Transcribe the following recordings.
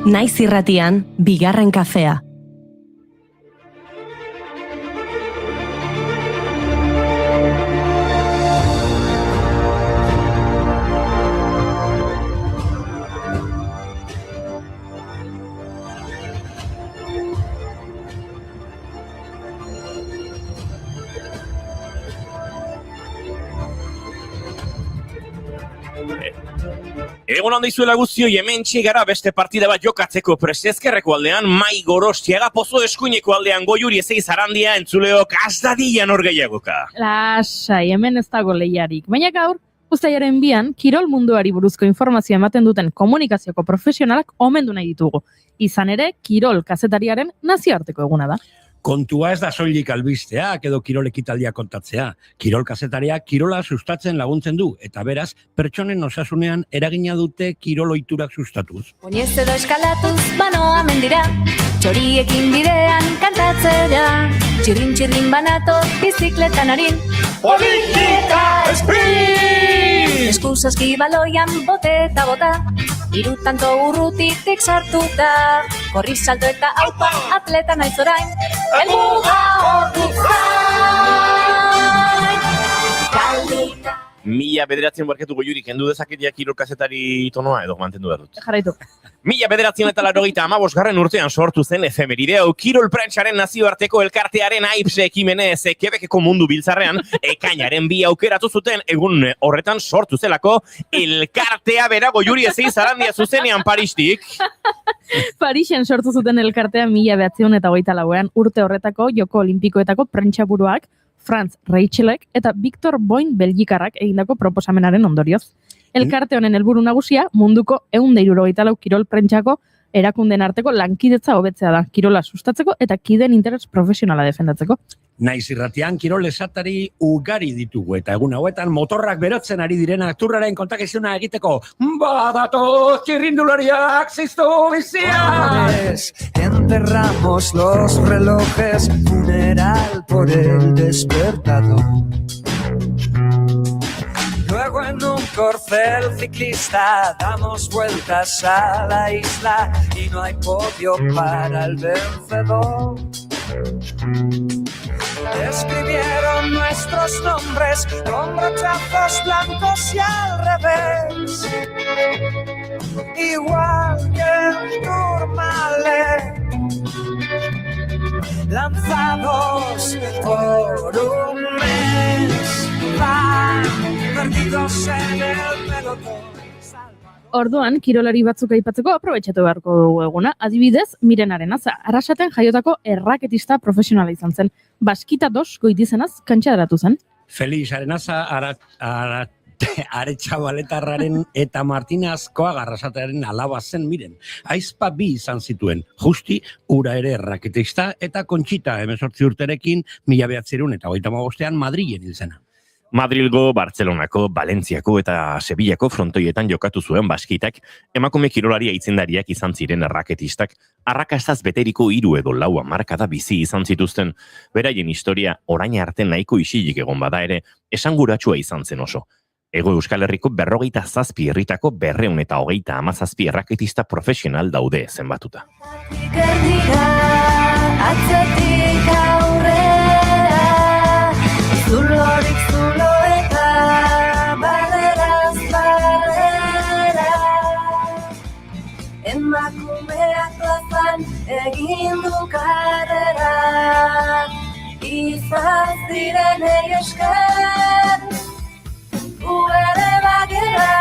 Naiz irratian, bigarren kafea. Egon handi zuela guztio, hemen txegara beste partida bat jokatzeko Prestezkerreko aldean, Mai Gorostiaga Pozo Eskuineko aldean Goiuri ezei Zarandia entzuleok azdadian hor gehiagoka. Lasai, hemen ez dago lehiarik. Baina gaur, uztailaren 2an, kirol munduari buruzko informazioa ematen duten komunikazioko profesionalak omendu nahi ditugu. Izan ere, kirol kazetariaren nazioarteko eguna da. Kontua ez da soilik albisteak edo kirol ekitaldia kontatzea. Kirol kazetariak kirola sustatzen laguntzen du, eta beraz, pertsonen osasunean eragina dute kirol ohiturak sustatuz. Oinez edo eskalatuz, banoa mendira, txoriekin bidean kantatzera, txirrin banatot bizikletan harin. Politika Sprint! Eskusaski baloian bote eta bota, irutanto urrutitik sartuta, korri salto eta aupa, atleta naiz orain, elmuga hortik zain. Kaldita. Mila bederatzen barketu Goiuri, kendu dezaketia kirol kazetari tonoa edo mantendu dut. Jarraitu. Mila bederatzen eta 85 urtean sortu zen efemeride hau kirol prentsaren nazioarteko elkartearen AIPSE ekimenez Quebeceko mundu biltzarrean ekainaren 2 aukeratu zuten egun horretan sortu zelako elkartea bera Goiuri ezei Zarandia zuzenean Paristik. Parisen sortu zuten elkartea 1924an urte horretako Joko Olimpikoetako prentsaburuak Franz Reichelek eta Victor Boin Belgikarrak egindako proposamenaren ondorioz. Elkarte honen helburu nagusia munduko 174 kirol prentsako erakunden arteko lankidetza hobetzea da, kirola sustatzeko eta kideen interes profesionala defendatzeko. Naiz irratian kirol esatari ugari ditugu eta egun hauetan motorrak berotzen ari diren akturraren kontakizuna egiteko badatoz txirrindulariak ziztu biziak! Enterramos los relojes, funeral por el despertador. Luego en un corcel ciclista damos vueltas a la isla y no hay podio para el vencedor. Escribieron nuestros nombres con brochazos blancos y al revés, igual que el Tourmalet, lanzados por un mes, van perdidos en el pelotón. Orduan, kirolari batzuk aipatzeko aprobetxatu beharko dugu eguna. Adibidez, Miren Arenaza, Arrasaten jaiotako erraketista profesionala izan zen. Baskita dos goitizenaz kantxadaratu zen. Felix Arenaza Aretxabaletarraren eta Martina Azkoaga Arrasatearen alaba zen Miren. Aizpa 2 izan zituen, Justi ura ere erraketista eta Kontxita 18 urterekin 1935 Madrilen hil zena. Madrilgo, Bartzelonako, Valentziako eta Sevillako frontoietan jokatu zuen Baskitak, emakume kirolaria aitzindariak izan ziren erraketistak, arrakastaz beteriko 3 edo 4 hamarkada bizi izan zituzten. Beraien historia orain arte nahiko isilik egon bada ere, esanguratsua izan zen oso. Hego Euskal Herriko 47 herritako 227 erraketista profesional daude zenbatuta. Atzetik aurrera, zulorik zulo eta baderaz badera. Emakumeak plazan egin du karrera, izan zirenei esker, gu ere bagera.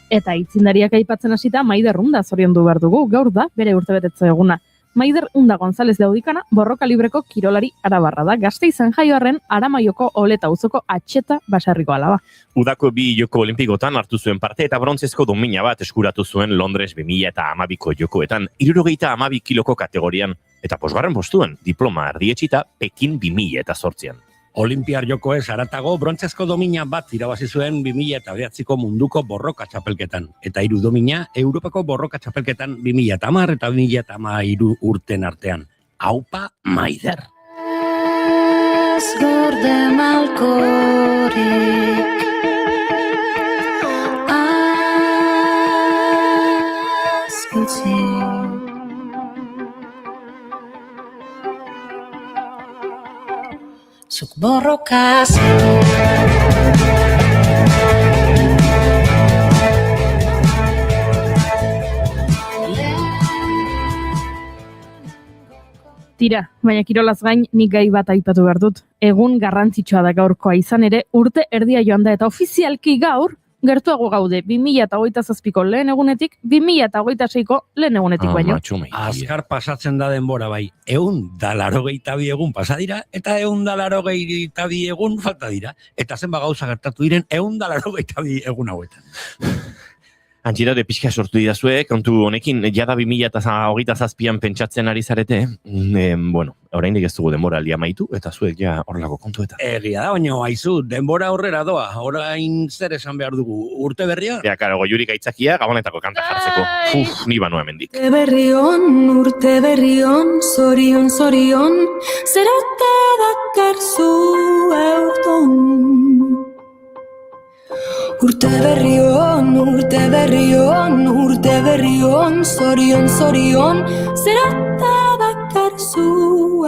Eta aitzindariak aipatzen hasita Maider Unda zoriondu behar dugu, gaur da bere urtebetetze eguna. Maider Unda González de Audikana borroka libreko kirolari arabarra da, Gasteizen jaioarren Aramaioko Oleta auzoko Atxeta baserriko alaba. Udako 2 joko olimpikotan hartu zuen parte eta brontzezko domina bat eskuratu zuen Londres 2012ko jokoetan 72 kiloko kategorian eta posgarren postuan diploma erdietsita Pekin 2008an. Olimpiar jokoez haratago brontzezko domina bat irabazi zuen 2009ko munduko borroka txapelketan eta 3 domina Europako borroka txapelketan 2010 eta 2013 urten artean. Aupa Maider. Gorde malkorik zuk borrokaz. Tira, baina kirolaz gain nik gai bat aipatu behar dut. Egun garrantzitsua da gaurkoa izan ere, urte erdia joan da eta ofizialki gaur, gertuago gaude 2027ko lehen egunetik, 2026ko lehen egunetik baino. Azkar pasatzen da denbora bai, 182 egun pasa dira, eta 182 egun falta dira. Eta zenba gauza gertatu diren 182 egun hauetan. Antxira, de pixka sortu didazue, kontu honekin, jada 2027an pentsatzen ari zarete, bueno, oraindik ez dugu denbora aldia maitu, eta zuek ja horrelako kontuetan. Egia da, baina haizu, denbora aurrera doa, orain zer esan behar dugu, urte berria? Ja, karo, goiurik aitzakia, gabonetako kanta jartzeko. Ni banu hemendik. Urte berri on, zorion, zerata dakarzu eurton. Urte berri on, zorion, zerata dakarzu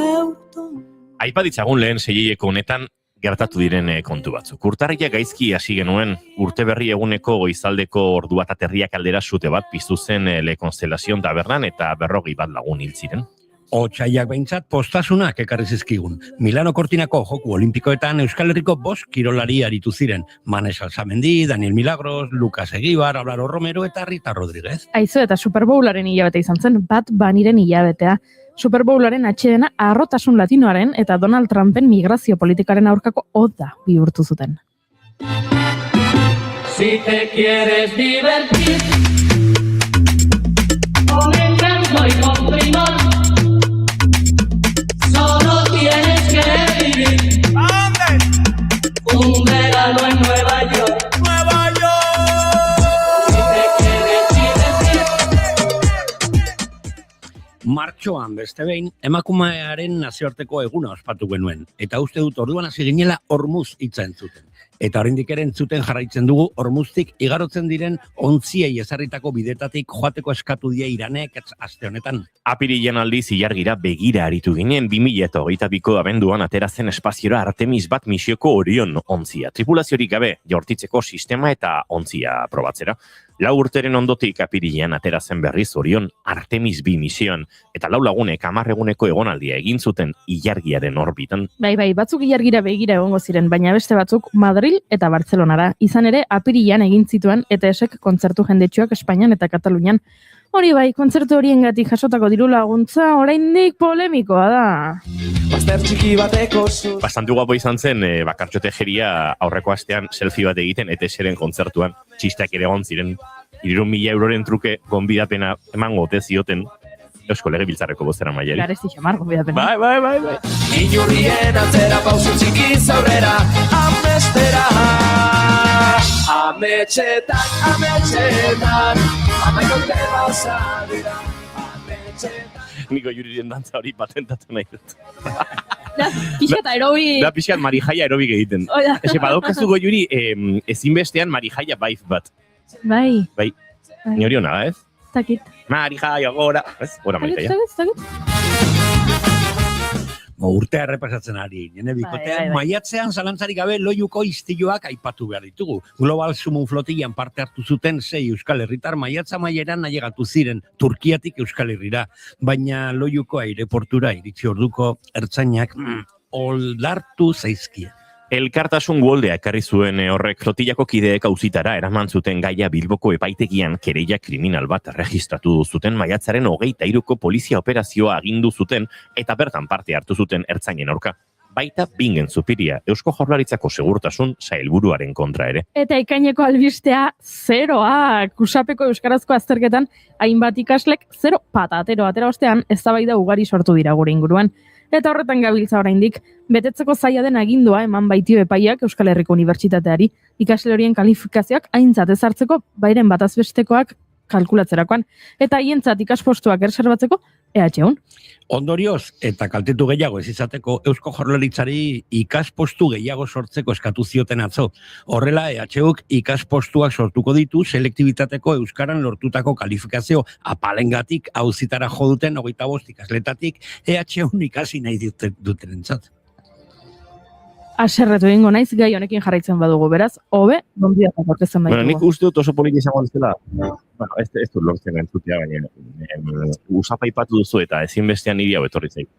eurton. Aipa ditzagun lehen seieko honetan gertatu diren kontu batzuk. Urtarria gaizki hasi genuen, urte berri eguneko goizaldeko ordua eta terriak aldera sute bat piztu zen Le Constellation tabernan eta 40 bat lagun hil ziren. Otsaiak behintzat postasunak ekarri zizkigun. Milano Kortinako Joku Olimpikoetan Euskal Herriko 5 kirolari aritu ziren. Manes Alzamendi, Daniel Milagros, Lucas Egibar, Ablaro Romero eta Rita Rodríguez. Aizu eta Super Bowlaren hilabete izan zen, Bat Baniren hilabetea. Super Bowlaren atxedena harrotasun latinoaren eta Donald Trumpen migrazio politikaren aurkako oda bihurtu zuten. Si te quieres divertir con encanto y con primor, solo tienes que vivir un verano en Nueva York. Si te quieres divertir. Martxoan beste behin, emakumearen nazioarteko eguna ospatu genuen. Eta uste dut orduan hasi ginela Hormuz hitza entzuten. Eta oraindik ere entzuten jarraitzen dugu Hormuztik igarotzen diren ontziei ezarritako bidetatik joateko eskatu die Iranek aste honetan. Apirilean aldiz ilargira begira aritu ginen 2022ko abenduan atera zen espaziora Artemis bat misioko Orion ontzia. Tripulaziorik gabe jaurtitzeko sistema eta ontzia probatzera. 4 urteren ondotik apirilean atera zen berriz Orion Artemis 2 misioan eta 4 lagunek 10 eguneko egonaldia egin zuten ilargiaren orbitan. Bai, batzuk ilargira begira egongo ziren, baina beste batzuk Madril eta Bartzelonara. Izan ere, apirilean egin zituen ETS-ek kontzertu jendetsuak Espainian eta Katalunian. Hori bai, kontzertu horiengatik jasotako diru laguntza oraindik polemikoa da. Bastante guapo izan zen, Bakartxo Tejeria aurreko astean selfie bat egiten ETS-eren kontzertuan. Txisteak ere egon ziren, 300.000 euroren truke gonbidapena emango ote zioten Eusko Legebiltzarreko bozeramaileari. Garesti xamar gonbidapena. Bai. Inurrien atzera pausu txiki zaurera, amestera. Ametxetan, amaikote bauza dira, ametxetan. Niko juriren dantza hori patentatu nahi dut. Da, pixkat aerobi... Da pixkat marijaia aerobik egiten. Eze, badaukazu goiuri, ezinbestean marijaia baif bat. Bai. Ni hori hona, ez? Takit. Marijaia gora, ez? Gora marijaia. Urtea errepasatzen ari, nene bikotean, maiatzean zalantzarik gabe loiuko istiloak aipatu behar ditugu. Global Summon Flotillan parte hartu zuten 6 Euskal Herritar maiatza maieran ailegatu ziren Turkiatik Euskal Herrira, baina loiuko aireportura iritsi orduko ertzainak oldartu zaizkia. Elkartasun Goldea ekarri zuen horrek flotillako kideek auzitara eraman zuten gaia Bilboko epaitegian kereia kriminal bat registratu zuten maiatzaren 23ko polizia operazioa agindu zuten eta bertan parte hartu zuten ertzainen aurka. Baita Bingen Zupiria, Eusko Jaurlaritzako segurtasun sailburuaren kontra ere. Eta ekaineko albistea 0a, Kusapeko euskarazko azterketan hainbat ikaslek 0 patatero atera ostean eztabaida ugari sortu dira gure inguruan. Eta horretan gabiltza oraindik, betetzeko zaila den agindua eman baitio epaiak Euskal Herriko Unibertsitateari, ikasle horien kalifikazioak aintzat ezartzeko, bairen batazbestekoak kalkulatzerakoan, eta haientzat ikaspostuak erserbatzeko EHUn. Ondorioz, eta kaltetu gehiago ez izateko, Eusko Jaurlaritzari ikaspostu gehiago sortzeko eskatu zioten atzo. Horrela, EHUk ikaspostuak sortuko ditu selektibitateko euskaran lortutako kalifikazio apalengatik auzitara jo duten 25 ikasletatik EHUn ikasi nahi dutenentzat. aserretu egingo naiz gai honekin jarraitzen badugu, beraz, hobe, gonbidatuak aurkezten Bueno, nik baitugu. uste dut oso poliki izango duzela. Bueno, ez dut lortzen entzutea, baina usapa ipatu duzu eta ezinbestean niri hau etorri zait.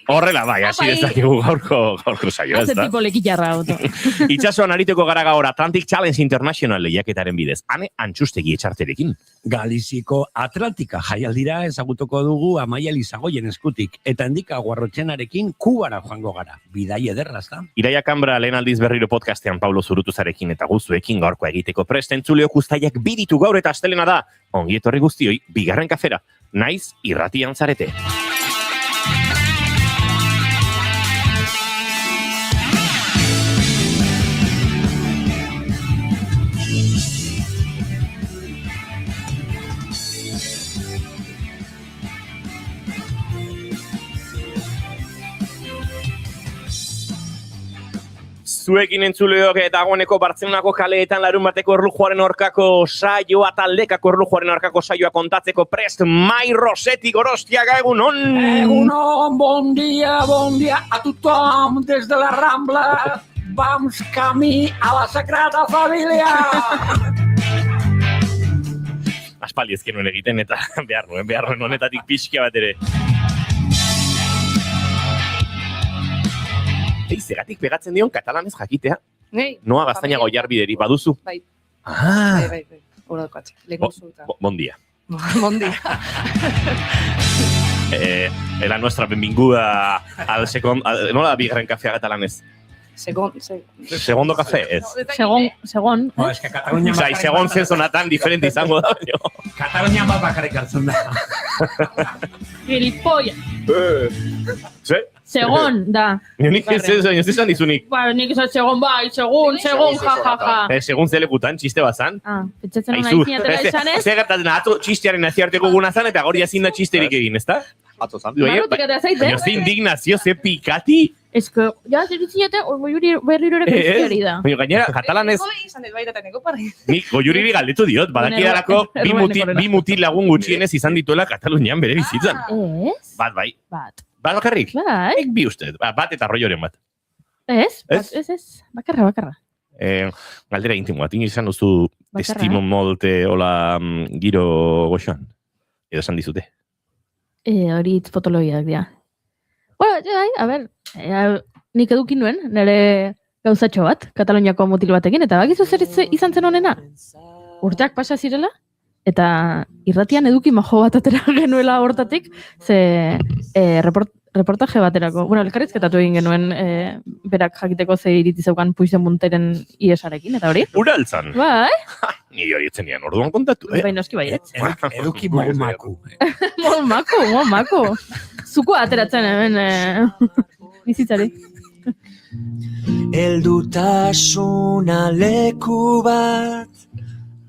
Horrela, bai, hasi Bai. dezakegu gaurko saioa, ez Haze da? tipo lekillarra auto. Itxasoan ariteko gara gaur Atlantic Challenge International lehiaketaren bidez. Hane antxustegi etxarterekin. Galiziko Atlantika jaialdira ezagutuko dugu Amaia Lizagoien eskutik, eta handika Guarrotxenarekin Kubara joango gara. Bidai ederra, ezta? Iraia Kambra lehen aldiz berriro podcastean Pablo Zurutuzarekin eta guztuekin gaurkoa egiteko prest entzuleok uztaiak biditu gaur eta astelena da. Ongi etorri guztioi, bigarren kafera. Naiz irratian zarete. Zuekin entzuleok eta dagoeneko Bartzelonako kaleetan larun bateko erlujuaren aurkako saioa taldekako erlujuaren aurkako saioa kontatzeko prest Mai Rossetti Gorostiaga egunon. Egunon, bon dia a tothom des de la Rambla. Vamos camí a la Sagrada Familia. Aspaldi ez genuen egiten eta behar nuen honetatik pixka bat ere. Zeratik pegatzen dion katalanez jakitea? Nei. Noa Gaztainaga Oiarbideri baduzu? Bai. Ah, Bai. Hora daukatze. Lehen zuta. bon dia. Bon dia. La nuestra benvinguda al nola da bigarren kafea katalanez? Segundo café, ez. Segon. No, es que Katalunia Zai, segon zenzonatan diferente izango da. Katalunia bat bakarrik hartzen da. Gilipoia. Ze? Segon, da. Nik ez esan dizunik. Ba, nik esan segon bai, segun, jajaja. Segun zelekutan, txiste bat zan. Pentsatzen hona izinatela esanez. Zer gertatzen, atzo txistearen naziarteko guna zan, eta gaur jazin da txisterik egin, ezta? Atzo zan. Barotik eta zaite. Baina ze indignazio, ze pikati. Ez que, ja, zer izinate, berriro ere kristiari da. Baina gainera, katalanez, nik goiuriri galdetu diot, badakidalako bi mutil lagun gutxienez izan dituela Katalunian bere bizitzan. Ez? Bat, bai. Bat. Bat bakarrik? Bai. Ek bi uste, bat eta rolloren bat. Ez? Ez? Ez. Bakarra. Galdera intimo, atin izan duzu estimo molte hola giro goxoan. Edo esan dizute. Hori potologiak dira. Bueno, a ver, nik edukin nuen, nire gauzatxo bat, Kataloniako mutil batekin, eta bakizu zer izan zen honena? Urteak pasa zirela, eta irratian eduki majo bat atera genuela hortatik, ze reportaje baterako. Bueno, elkarrizketatu egin genuen berak jakiteko ze iriti zeukan Puigdemonteren iesarekin, eta hori? Uraltzan? Bai. Ni hori etzenian orduan kontatu, Bai, noski bai, Eduki molmaku. Molmaku. Zuko ateratzen hemen bizitzari. Eldutasuna leku bat,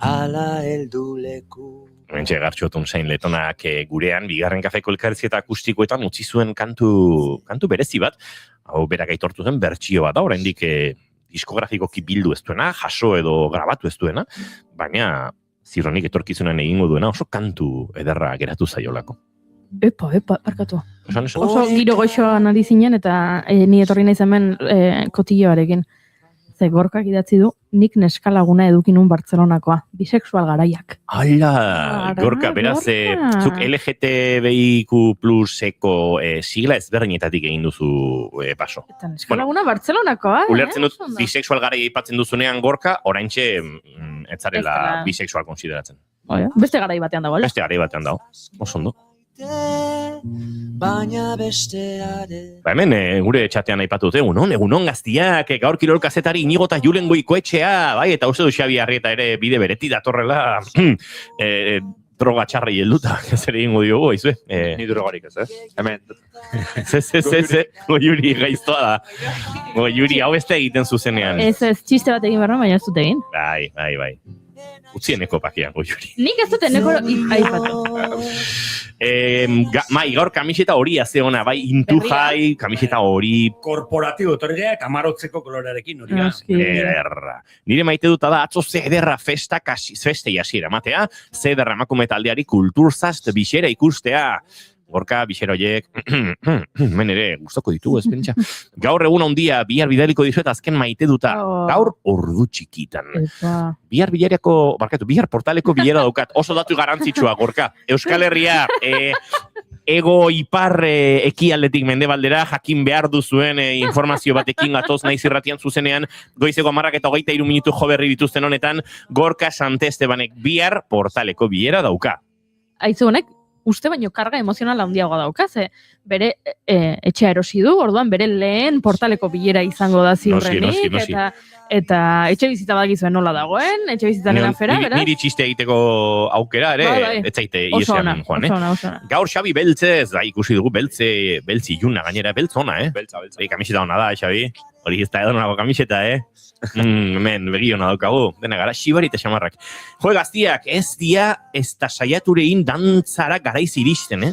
ala eldu leku. Mentxe gartxotun zain letonak gurean, bigarren kafeko elkarrizketa akustikoetan utzi zuen kantu berezi bat, hau berak aitortu zen bertsio bat da, oraindik diskografikoki bildu ez duena, jaso edo grabatu ez duena, baina zironik etorkizunan egingo duena oso kantu ederra geratu zaiolako. Epa, barkatu. Oso Oso giro goxoa nari zinen eta ni etorri naiz hemen kotilloarekin. Ze Gorkak idatzi du, nik neskalaguna edukinun Bartzelonakoa, bisexual garaiak. Hala, Gorka, beraz, zuk LGTBIQ+eko sigla ezberdinetatik egin duzu paso. Eta neskalaguna Bartzelonakoa, Ulertzen dut, bisexual garaia aipatzen duzunean Gorka, oraintxe etzarela bisexual konsideratzen. Beste garai batean dago, Beste garai batean dago, oso ondo. Baina besteare. Ba hemen, gure txatean aipatu dute, egunon gaztiak, gaur kirol kazetari Inigo eta Julen Goikoetxea, bai, eta uste du Xabi Arrieta ere bide bereti datorrela, droga txarrei helduta, zer egingo diogu, aizue? Ni drogarik ez, Hemen. Ze, Goiuri gaiztoa da. Goiuri hau ez da egiten zuzenean. Ez, txiste bat egin barra, baina ez dut egin. Bai. Utzieneko pakean, Goiuri. Nik ez dut eneko aipatu. Mai, gaur kamiseta hori azeona, bai, intu jai, kamiseta hori. Korporatibo etorria eta marotzeko kolorearekin hori. Ederra. Nire maite duta da, atzo zederra festei hasiera matea, zederra emakume taldeari kulturzast bisera ikustea. Gorka, bixeroiek, men ere, gustoko ditugu, espentsa. Gaur egun handia, bihar bidaliko dizuet azken maite duta. Gaur ordu txikitan. Bihar portaleko bilera daukat. Oso datu garantzitsua, Gorka. Euskal Herria, ego ipar ekialdetik mendebaldera, jakin behar duzuen informazio batekin gatoz naiz irratian zuzenean, goizeko 10:23 minutu jo berri dituzten honetan, Gorka Santestebanek bihar portaleko bilera dauka. Aizu honek, uste baino karga emozionala handiagoa dauka, ze bere etxea erosi du, orduan bere lehen portaleko bilera izango da ziurrenik, Noski. eta etxe bizita badakizuen nola dagoen, etxe bizitaren afera, beraz? Niri txiste egiteko aukera, ere, ez zaite iesean joan, Oso ona. Gaur Xabi Beltzez, ikusi dugu beltzi iluna gainera, beltz ona, Beltza. Kamiseta ona da, Xabi. Hori ez da edonako kamiseta, Hemen, begi ona daukagu, dena gara, xibari eta xamarrak. Jo, gaztiak, ez dia, ez da saiaturein dantzara garaiz iristen,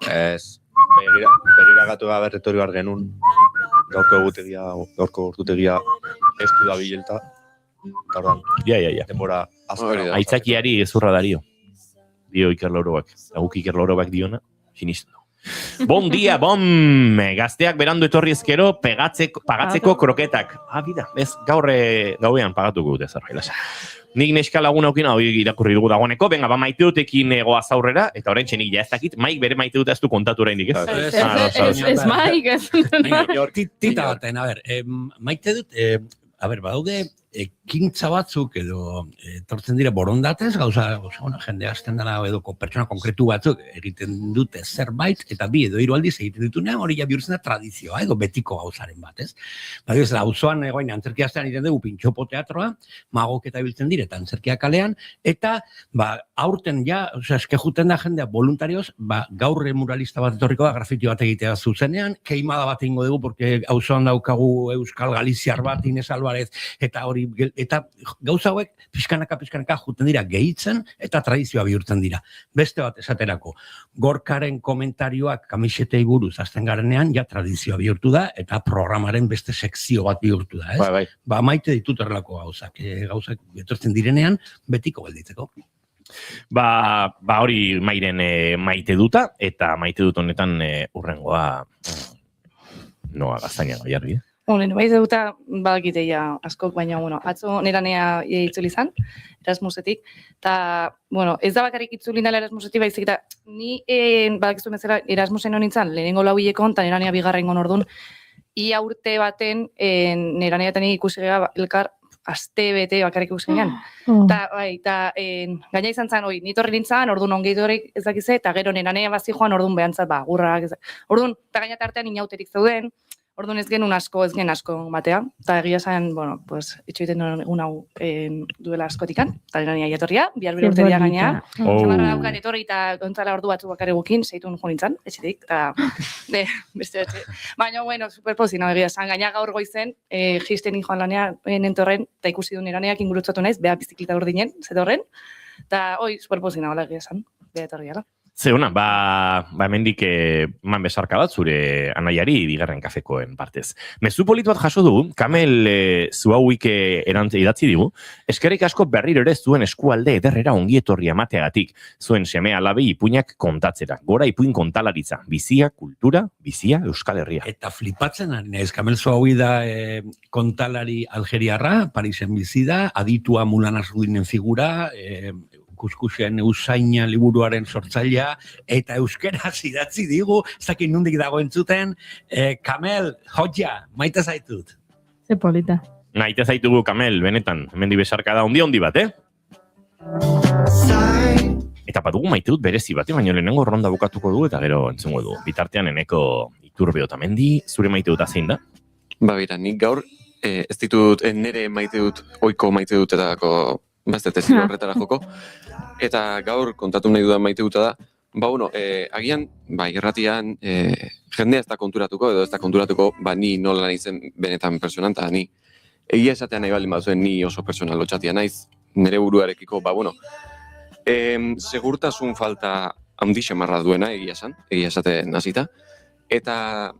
Ez, begiragatu berretori behar genuen. Gaurko urtutegia ez du da bilelta. Ja. Denbora azkara. Aitzakiari ezurra dario. Dio Iker Laurobak. Aguk Iker Laurobak diona, sinisten du. Bon dia, gazteak berandu etorri ezkero, pagatzeko kroketak. Bida, ez gauean pagatuko dute zerbait. Nik neska lagun aukina, hori irakurri dugu dagoeneko, venga, maite dutekin goaz aurrera, eta orain txenik ja ez dakit, Maik bere maite dut ez du kontatu oraindik, ez? Ez Maik, ez. Tita baten, maite dut, badaude, ekintza batzuk edo etortzen dira borondatez, gauza, jende hasten dara edo pertsona konkretu batzuk egiten dute zerbait, eta bi edo hiru aldiz egiten ditunean, hori ja bihurtzen da tradizioa, edo betiko gauzaren bat, ez? Badiz, auzoan egoin antzerkia astean egiten dugu pintxopo teatroa, magok eta biltzen dire, eta antzerkia kalean, eta aurten ja, eskejuten da jendea voluntarioz, gaur muralista bat etorriko da, grafiti bat egitea zuzenean, keimada bat egingo dugu, porque auzoan daukagu Euskal Galiziar bat, Inez Alvarez, eta hori eta gauza hauek pizkanaka juten dira gehitzen eta tradizioa bihurtzen dira. Beste bat esaterako, Gorkaren komentarioak kamisetei buruz azten garenean ja tradizioa bihurtu da eta programaren beste sekzio bat bihurtu da, ez? Maite ditut erlako gauzak etortzen direnean betiko gelditzeko. Hori Mairen maite duta eta maite dut honetan urrengoa Noa Gaztainaga jarri, Bueno, bai duta badakiteia askok, baina, atzo neranea itzuli izan, Erasmusetik, eta, ez da bakarrik itzuli dela Erasmusetik, baizik, eta ni badakizu bezala Erasmusen honintzen, lehenengo lau hilekon, eta neranea bigarrengon ordun, ia urte baten neranea eta nik ikusi gara elkar aste bete bakarrik ikusi ginen. Eta gaina izan zen, nitorri nintzen, orduan ongeitorrik ez dakize, eta gero neranea bazi joan, orduan behantzat, gurrak, orduan, eta gaina tartean inauterik zeuden, orduan ez gen asko batea, eta egia zen, itxoiten duen egun hau duela askotikan, eta nerania iatorria, bihar urteria gaina, zamarra daukan etorri eta gontzala ordu batzu bakar egukin, zeitun jo nintzen, etxetik, eta beste etxe. Baina, superpozina egia zen, gaina gaur goizen, jisten joan lanean entorren, eta ikusi duen neraneak ingurutzatu naiz, beha biziklita urdinen, zetorren, eta superpozina egia zen, beha etorria. Zeuna, hemendik man besarka bat zure anaiari bigarren kafekoen partez. Mezu polit bat jaso du, Kamel zu hauik idatzi digu, eskerrik asko berriro ere zuen eskualde ederrera ongietorri amateagatik, zuen seme alabei ipuinak kontatzera, gora ipuin kontalaritza, bizia, kultura, bizia, Euskal Herria. Eta flipatzen ari naiz, Kamel zu hau da kontalari algeriarra, Parisen bizi da, aditua Mulan Nasrudinen figura, kuskusien Usaina liburuaren sortzailea, eta euskeraz idatzi digu, ez dakit nondik dago entzuten, Kamel, joia, maite zaitut. Ze polita. Maite zaitugu, Kamel, benetan, hemendi besarka da ondi bat, Eta badugu maite dut berezi bat, baina lehenengo ronda bukatuko du, eta gero entzungo du. Bitartean eneko Iturbe Otamendi, zure maite dut zein da? Bera, nik gaur, ez ditut, nere maite dut, oiko maite dutetako, baztetezin horretara joko, eta gaur kontatu nahi dudan maite duta da, agian, irratian, jendea ez da konturatuko, edo ez da konturatuko, ni nola naizen benetan personan, eta ni egia esatean nahi baldin bazuen ni oso personal lotxatia naiz, nire buruarekiko, segurtasun falta handi xamarra duena egia esaten hasita, eta,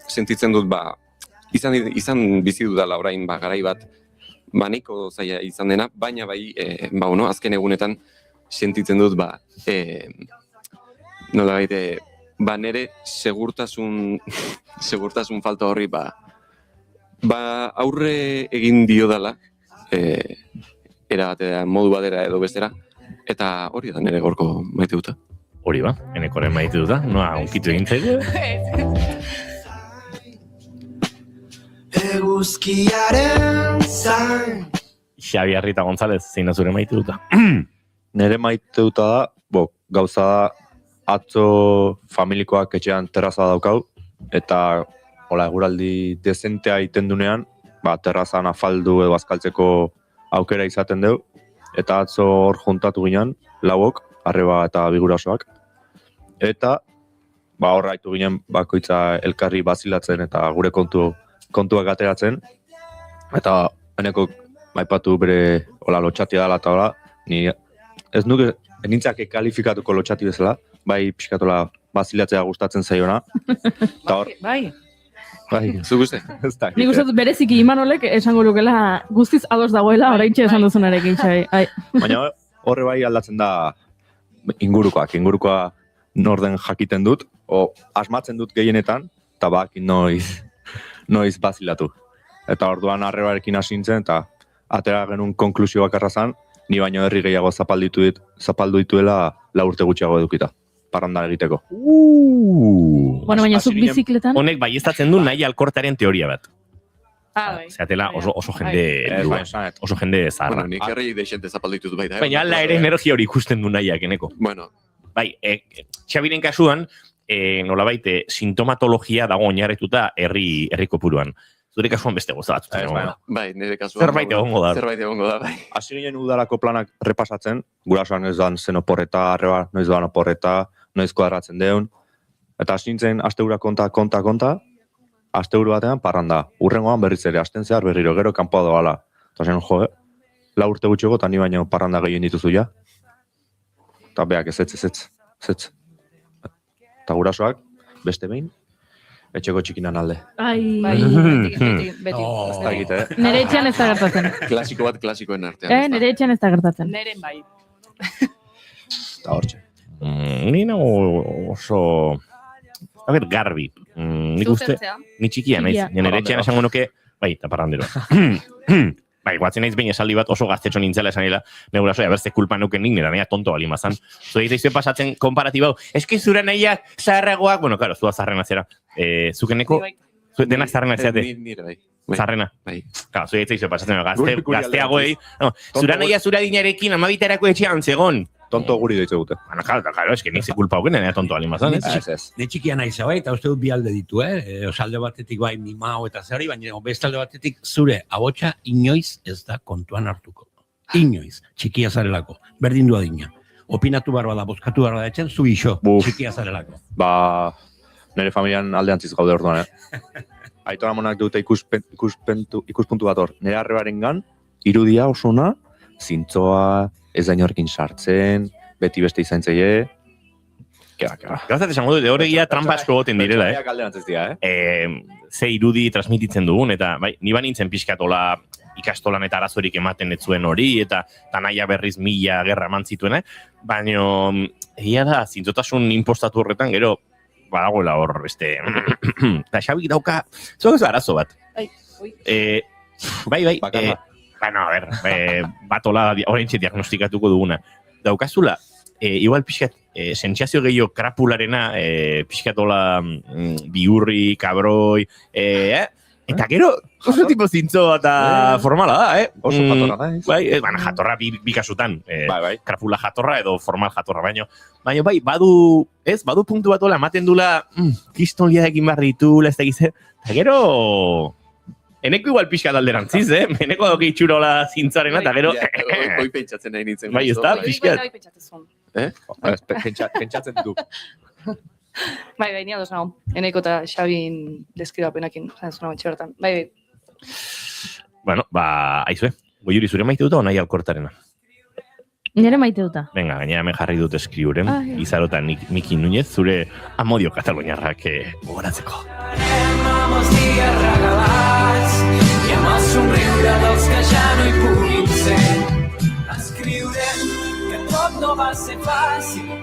sentitzen dut, izan bizi dudala orain, garai bat, nahiko zaila izan dena, baina azken egunetan sentitzen dut, nola baite, nere segurtasun falta horri, aurre egin diodala, era batera, modu batera edo bestera, eta hori da nere gorko maite duta. Hori ba, enekoren maite duta, noa unkitu egin zaigu. Eguzkiaren zain. Xabi Arrieta González, zein da zure maite duta? Nere maite duta da, gauza da, atzo familikoak etxean terraza daukau, eta eguraldi dezentea iten dunean, terrazan afaldu edo azkaltzeko aukera izaten dugu, eta atzo hor juntatu ginen, lauok, arreba eta bigurasoak. Eta, horra haitu ginen bakoitza elkarri bazilatzen eta gure kontuak ateratzen. Eta, eneko maipatu bere lotxatia dela eta hola, ni ez nuke, nintzake kalifikatuko lotxati bezala, bai pixkatola bazilatzea gustatzen zaiona. Eta hor, Bai. Zuk uste? Nik uste dut bereziki Imanolek esango lukela guztiz ados dagoela, oraintxe esan duzunarekin xai. Baina horre bai aldatzen da ingurukoa norden jakiten dut, asmatzen dut gehienetan, eta bakin noiz bazilatu. Eta orduan arrebarekin hasintzen, eta atera genuen konklusio bakarra zan, ni baino herri gehiago zapaldu dituela 4 urte gutxiago edukita, parranda egiteko. Bueno, baina zuk bizikletan... Honek baiestatzen du nahi alkortaren teoria bat. Bai. Zeatela oso jende zaharra. Bueno, nik herri deixente zapalditu dut baita. Baina ala ere energia hori ikusten du nahiak, eneko. Bueno. Bai, Xabiren kasuan, nolabait, sintomatologia dago oinarrituta herri kopuruan. Zure kasuan beste goza bat. Bai, nire kasuan. Zerbait egongo da. Bai. Hasi ginen udalako planak repasatzen, gurasoan ez doan zen oporreta, arreba, noiz doan oporreta, noiz kuadratzen deun. Eta hasi nintzen asteura konta, asteuru batean parranda. Urrengoan berriz ere, asten zehar berriro, gero kanpoa doala. Eta zen, 4 urte gutxego, eta ni baino parranda gehien dituzu ja. Eta beak ez. Eta gurasoak, beste behin, etxeko txikinan alde. Beti. Nere etxean ez da gertatzen. Klasiko bat klasikoen artean. Nere etxean ez da gertatzen. Neren bai. Eta hortxe. Ni nago oso... garbi. Nik uste, ni txikia naiz. Nire etxean esango nuke, bai, eta parrandero. Bai, guatzen naiz behin esaldi bat oso gaztetxo nintzela esanela, negurasoa, berze kulpa nuken nik, nera naia tonto bali mazan. Zue izan pasatzen konparatibau, eski zure nahiak zaharragoak, bueno, karo, zua zaharrena zera. Zukeneko, denak zaharrena zeate. Nire bai. Zaharrena. Bai. Karo, zue izan pasatzen, gazteagoei. Zura nahia zura dinarekin amabiterako etxean zegon. Tonto guri doitze gute. Bueno, claro, eski nik ze kulpa hoken, nena tonto bali mazan. Ne txikia nahi zau, eta uste dut bi alde ditu, osalde batetik bai mimao eta zeri, baina bestalde batetik zure abotsa inoiz ez da kontuan hartuko. Inoiz, txikia zarelako, berdin du adina. Opinatu barba da, bozkatu barba da etxen, zu iso, txikia zarelako. Nire familian aldeantziz gaude orduan, Aitor amonak dute ikuspuntu bat hor. Nire arrebaren gan, irudia osona, zintzoa, ez da inorkin sartzen, beti beste izan zeie. Gazat esango dut, horregia trampa asko goten direla, ze irudi transmititzen dugun, eta bai, ni banintzen pixkatola ikastolan eta arazorik ematen ez zuen hori, eta naia berriz 1000 gerra eman zituen, baina egia da, zintzotasun impostatu horretan, gero, badagoela hor, beste, eta Xabik dauka, zuak ez arazo bat. Bai, bueno, a ver, batola oraintxe diagnostikatuko duguna. Daukazula, igual pixkat, sentsazio gehiago krapularena, pixkatola bihurri, kabroi, eta gero, oso tipo zintzoa eta formala da, Oso jatorra da, Bai, jatorra bi kasutan, krapula jatorra edo formal jatorra, baino bai, badu puntu bat ola, ematen dula, kiston liadekin barritula, ez da gizte, eta gero... Eneko igual pixka alderantziz, Eneko doki itxurola zintzarena, eta gero... Hoi pentsatzen nahi nintzen. Bai, ez da, pixka. Pentsatzen du. Bai, ni ados nago. Eneko eta Xabin deskribapenakin, zena batxe bertan. Bai. Bueno, aizue, Goiuri zure maite duta o nahi alkortarena? Nire maite duta. Venga, gainera me jarri dut eskriburen, Izarota Miki Núñez, zure amodio kataloniarrak gogoratzeko. Amb els dies regalats i amb el somriure dels que ja no hi puguin ser. Escriurem que tot no va ser fàcil,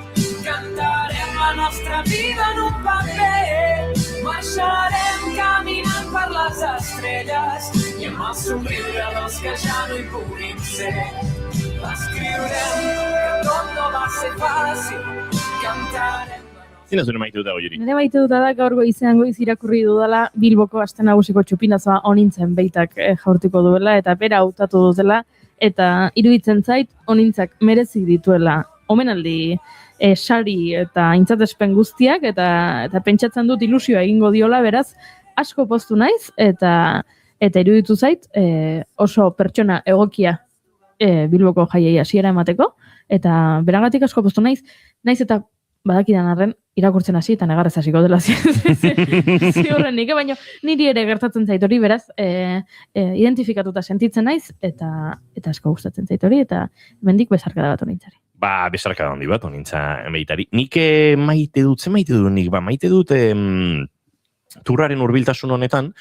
cantarem la nostra vida en un paper. Marxarem caminant per les estrelles i amb el somriure dels que ja no hi puguin ser. Escriurem que tot no va ser fàcil, cantarem. Zina zure maite dut Goiuri? Nire maite dut da gaur goizean goiz irakurri dudala Bilboko aste nagusiko txupinazoa onintzen beitak jaurtiko duela eta bera hautatu dutela eta iruditzen zait onintzak merezi dituela omenaldi sari eta aintzatespen guztiak eta pentsatzen dut ilusioa egingo diola, beraz asko poztu naiz eta iruditu zait oso pertsona egokia Bilboko jaiei hasiera emateko eta beragatik asko poztu naiz eta badakidan arren irakurtzen hasi eta negarrez hasiko dela ziurrenik, baina niri ere gertatzen zait hori, beraz identifikatuta sentitzen naiz eta asko gustatzen zait hori eta hemendik besarkada bat onintzari. Besarkada handi bat onintza emeitari. Nik maite dut nik, maite dut turraren hurbiltasun honetan,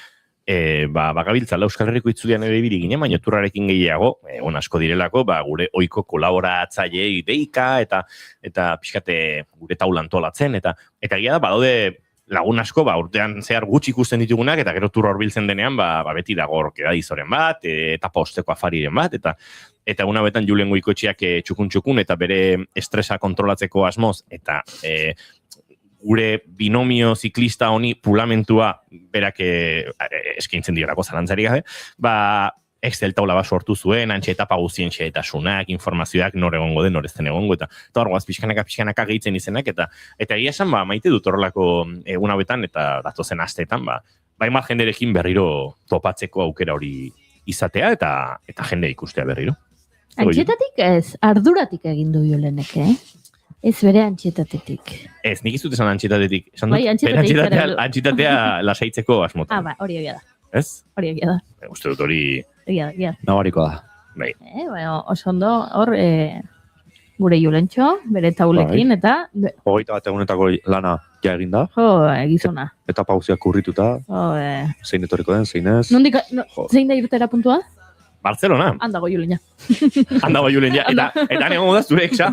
gabiltzala Euskal Herriko itzulian ere ibili ginen, baina turrarekin gehiago, asko direlako, gure ohiko kolaboratzaile deika eta pixkate gure taula antolatzen, eta egia da, badaude lagun asko, urtean zehar gutxi ikusten ditugunak, eta gero turra horbiltzen denean, beti dago orkeda dizoren bat, etapa osteko afariren bat, eta una betan Julen Goikoetxeak txukun, eta bere estresa kontrolatzeko asmoz, eta gure binomio ziklista honi pulamentua berak eskaintzen diorako zalantzari gabe, Excel taula bat sortu zuen, antxe etapa guztien xehetasunak, informazioak nor egongo den, nor ez den egongo, eta horgoaz pixkanaka gehitzen izenak, eta egia esan, maite dut horrelako una betan, eta datozen asteetan, imal jenderekin berriro topatzeko aukera hori izatea, eta jende ikustea berriro. Antxetatik ez, arduratik egin du Jolenek, Ez bere antxetatetik. Ez, nik izut esan antxetatetik. Antxetatea lasaitzeko asmotan. Hori egia da. Ez? Hori egia da. Uste dut hori... Egia. Nabariko da. Bai. Oso ondo, hor, gure Julentxo, bere taulekin, eta... 21 egunetako lana ja egin da. Egizona. Eta pauziak kurrituta. Zein etorriko den, zein ez. Zein da irtera puntua? Barcelona. Handago Julenia. Eta negongo da zure exa.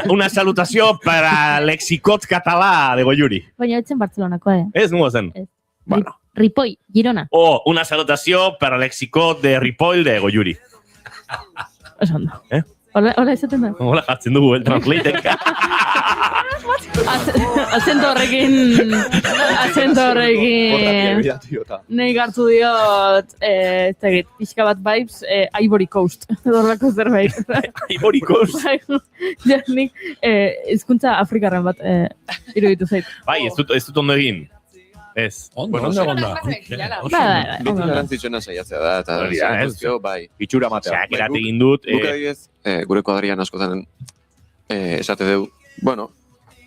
Una salutació para lexicot català de Goiuri. Baina etzen Barcelonako, Ez, nungo zen? Bueno. Ripoll, Girona. Una salutació para lexicot de Ripoll de Goiuri. Oso ondo. Hola esaten da. Hola jartzen dugu, el translator. Azento horrekin nahi gartu diot pixka bat vibes Ivory Coast horrelako zerbait. Ivory Coast? Nik hizkuntza afrikarren bat iruditu zait. Bai, ez dut ondo egin. Ez. Ondo. Beti garantzitsuena saiatzea da, eta bai. Itxura matea. Xakerat egin dut. Gure kuadrian askotan esate dugu,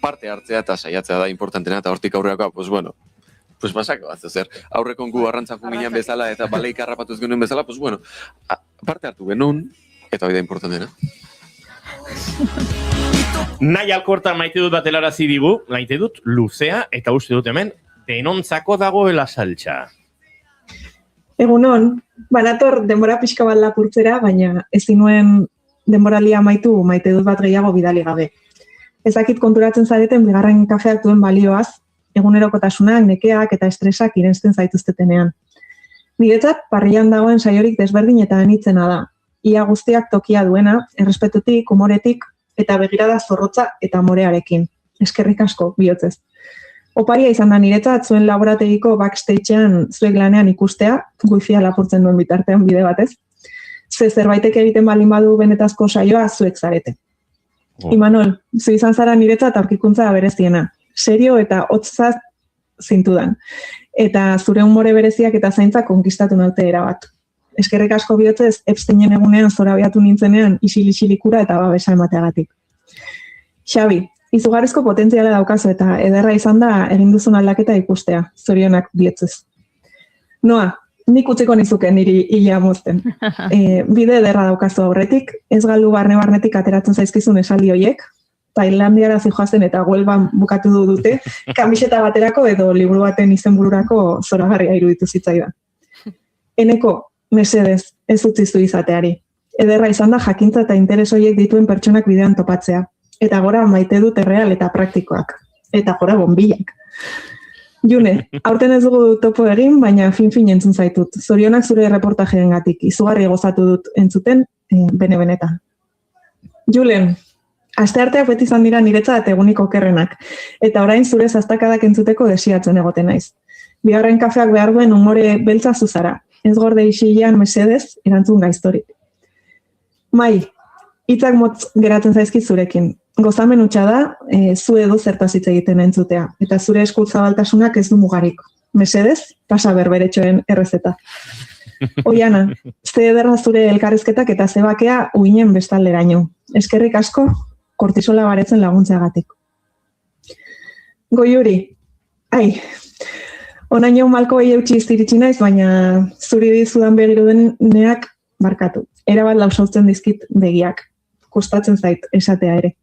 parte hartzea eta saiatzea da importantena, eta hortik aurreakoa, pasako bat, zer, aurrekon gu arrantzako ginen bezala, eta baleik harrapatuz genuen bezala, parte hartu genuen, eta hori da importantena. Nahi alkortan maite dut bat helarazi digu, maite dut luzea, eta uste dut hemen, denontzako dagoela saltxa. Egunon, banator denbora pixka bat lapurtzera, baina ezin nuen denboralia maite dut bat gehiago bidali gabe. Ezakit konturatzen zareten bigarren kafeak duen balioaz, egunerokotasunak, nekeak eta estresak irensten zaituztetenean. Niretzat, parrilan dagoen saiorik desberdin eta anitzena da. Ia guztiak tokia duena, errespetutik, humoretik eta begirada zorrotza eta morearekin. Eskerrik asko, bihotzez. Oparia izan da niretzat, zuen laborategiko backstagean zuek lanean ikustea, wifia lapurtzen duen bitartean bide batez. Zerbaitek egiten baldin badu benetazko saioa zuek zarete. Imanol, zu izan zara niretzat aurkikuntza bereziena. Serio eta hotzaz zintudan. Eta zure humore bereziak eta zaintza konkistatu naute erabat. Eskerrik asko bihotzez, Epsteinen egunean zorabiatu nintzenean isil-isilikura eta babesa emateagatik. Xabi, izugarrizko potentziala daukazu eta ederra izan da egin duzun aldaketa ikustea, zorionak bihotzez. Noa, nik utziko nizuke niri hila mozten. Bide ederra daukazu aurretik, ez galdu barnetik ateratzen zaizkizun esaldi hoiek, Tailandiara zijoazen eta Huelvan bukatu dute, kamiseta baterako edo liburu baten izenbururako zoragarria iruditu zitzaidan. Eneko, mesedez, ez utzizu izateari. Ederra izan da jakintza eta interes horiek dituen pertsonak bidean topatzea. Eta gora maite dut erreal eta praktikoak. Eta gora bonbilak. June, aurten ez dugu topo egin, baina fin entzun zaitut. Zorionak zure reportajeengatik, izugarri gozatu dut entzuten, bene-benetan. Julen, astearteak beti izan dira niretzat eguniko okerrenak, eta orain zure zaztakadak entzuteko desiatzen egoten naiz. Bigarren kafeak behar duen umore beltza zuzara. Ez gorde isilean mesedez, erantzun gaiztorik. Mai, hitzak motz geratzen zaizkit zurekin. Gozamen hutsa da, zu edo zertaz hitz egiten entzutea, eta zure esku zabaltasunak ez du mugarik. Mesedez, pasa berberetxoen errezeta. Oiana, ze ederra zure elkarrizketak eta zebakea uinen bestalderaino. Eskerrik asko, kortisola baretzen laguntzeagatik. Goiuri, onaino malko eutxi istiritsi naiz, baina zuri dizudan begirudeneak barkatu. Erabat lausautzen dizkit begiak. Kostatzen zait esatea ere.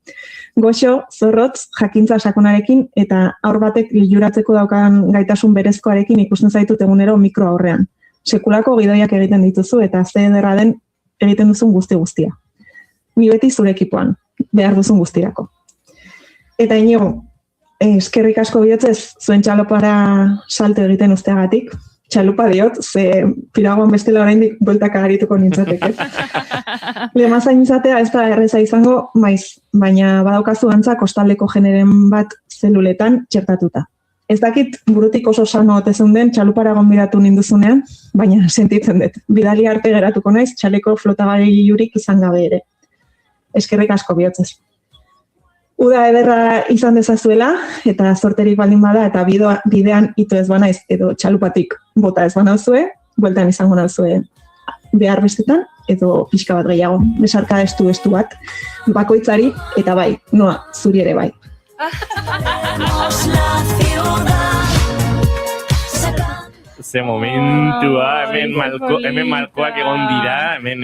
Goxo, zorrotz, jakintza sakonarekin eta aur batek liluratzeko daukan gaitasun berezkoarekin ikusten zaitut egunero mikro aurrean. Sekulako gidoiak egiten dituzu eta ze ederra den egiten duzun guztia. Ni beti zure ekipoan, behar duzun guztirako. Eta Inigo, eskerrik asko bihotzez zuen txalopara salto egiten usteagatik. Txalupa diot, ze piragoan bestela oraindik bueltak agarituko nintzatek. Lemazain izatea ez da erreza izango maiz, baina badaukazu antza kostaldeko generen bat zeluletan txertatuta. Ez dakit burutik oso sano otezun den txalupara gonbidatu ninduzunean, baina sentitzen dut. Bidali arte geratuko naiz txaleko flotagailurik izan gabe ere. Eskerrik asko bihotzez. Uda ederra izan dezazuela, eta zorterik baldin bada, eta bidean ito ez banaiz, edo txalupatik bota ez banauzue, bueltan izango nauzue behar bestetan, edo pixka bat gehiago. Besarka estu bat, bakoitzari, eta bai, noa, zuri ere bai. Ze momentua, hemen malkoak egon dira, hemen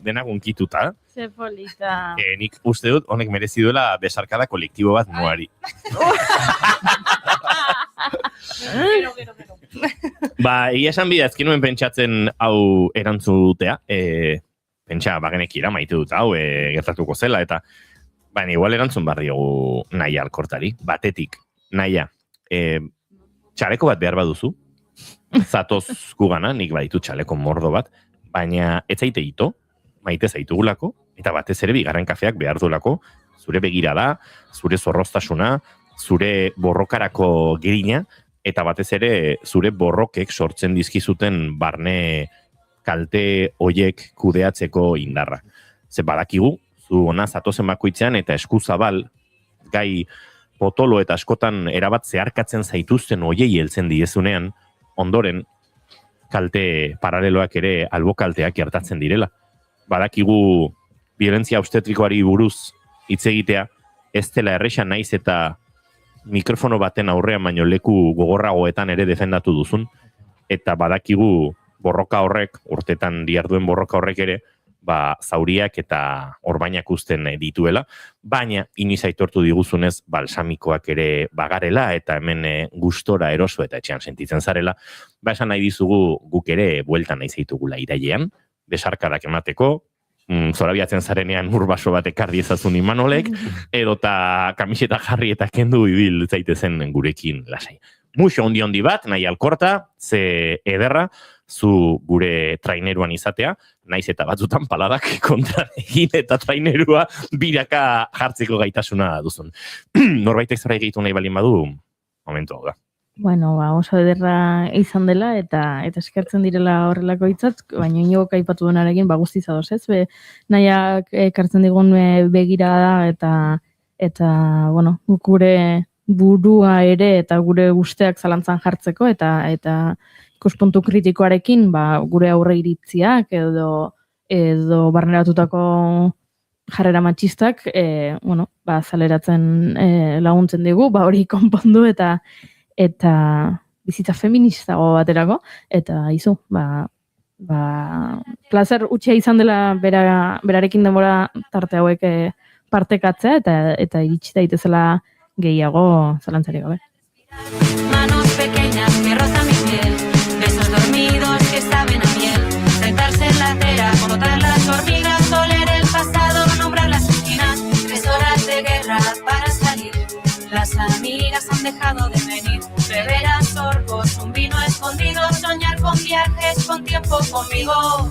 denak unkituta. Ze polita. Nik uste dut, honek merezi duela besarkada kolektibo bat noari. Egia esan bida, ezkin nuen pentsatzen hau erantzutea. Pentsa, bagenekira maite dut hau, gertatuko zela, eta baina igual erantzun barriogu Naia Alkortari. Batetik, Naia, txaleko bat behar baduzu, zatoz gugana, nik baditu txaleko mordo bat, baina ez zaite ito, maite zaitugulako, eta batez ere bigarren kafeak behar duelako, zure begirada, zure zorroztasuna, zure borrokarako gerina, eta batez ere zure borrokek sortzen dizkizuten barne kalte hoiek kudeatzeko indarra. Ze badakigu, zu ona zatozen bakoitzean eta eskuzabal gai potolo eta askotan erabat zeharkatzen zaituzten hoiei heltzen diezunean, ondoren kalte paraleloak ere albokalteak gertatzen direla. Badakigu violentzia obstetrikoari buruz hitz egitea ez dela erresa naiz eta mikrofono baten aurrean baino leku gogorragoetan ere defendatu duzun, eta badakigu borroka horrek, urtetan diarduen borroka horrek ere, zauriak eta orbainak uzten dituela, baina iniz aitortu diguzunez balsamikoak ere bagarela eta hemen gustora eroso eta etxean sentitzen zarela, esan nahi dizugu guk ere bueltan nahi zaitugula irailean, besarkadak emateko, zorabiatzen zarenean urbaso bat ekarri ezazun Imanolek, edota kamiseta jarri eta kendu ibil zaitezen gurekin lasai. Muxo ondi bat, Naia Alkorta, ze ederra, zu gure traineruan izatea, naiz eta batzutan paladak kontra egin eta trainerua biraka jartzeko gaitasuna duzun. Norbaitek zara egitu nahi balin badu, momentu hau da. Bueno, oso ederra izan dela eta eskertzen direla horrelako hitzat, baina Inigok aipatu denarekin guztiz ados, ez? Nahiak ekartzen digun begirada eta bueno, gure burua ere eta gure gusteak zalantzan jartzeko eta ikuspuntu kritikoarekin gure aurre iritziak edo barneratutako jarrera matxistak zaleratzen laguntzen digu, hori konpondu eta bizitza feministago baterako, eta izu, plazer utxea izan dela berarekin denbora tarte hauek partekatzea eta iritsi daitezela gehiago zalantzarik gabe. Manos pequeñas que rozan mi piel, besos dormidos que saben a miel, sentarse en la acera, contar las hormigas, oler el pasado, nombrar las esquinas, 3 horas de guerra, han dejado de venir. Beber a sorbos un vino escondido, soñar con viajes, con tiempo conmigo.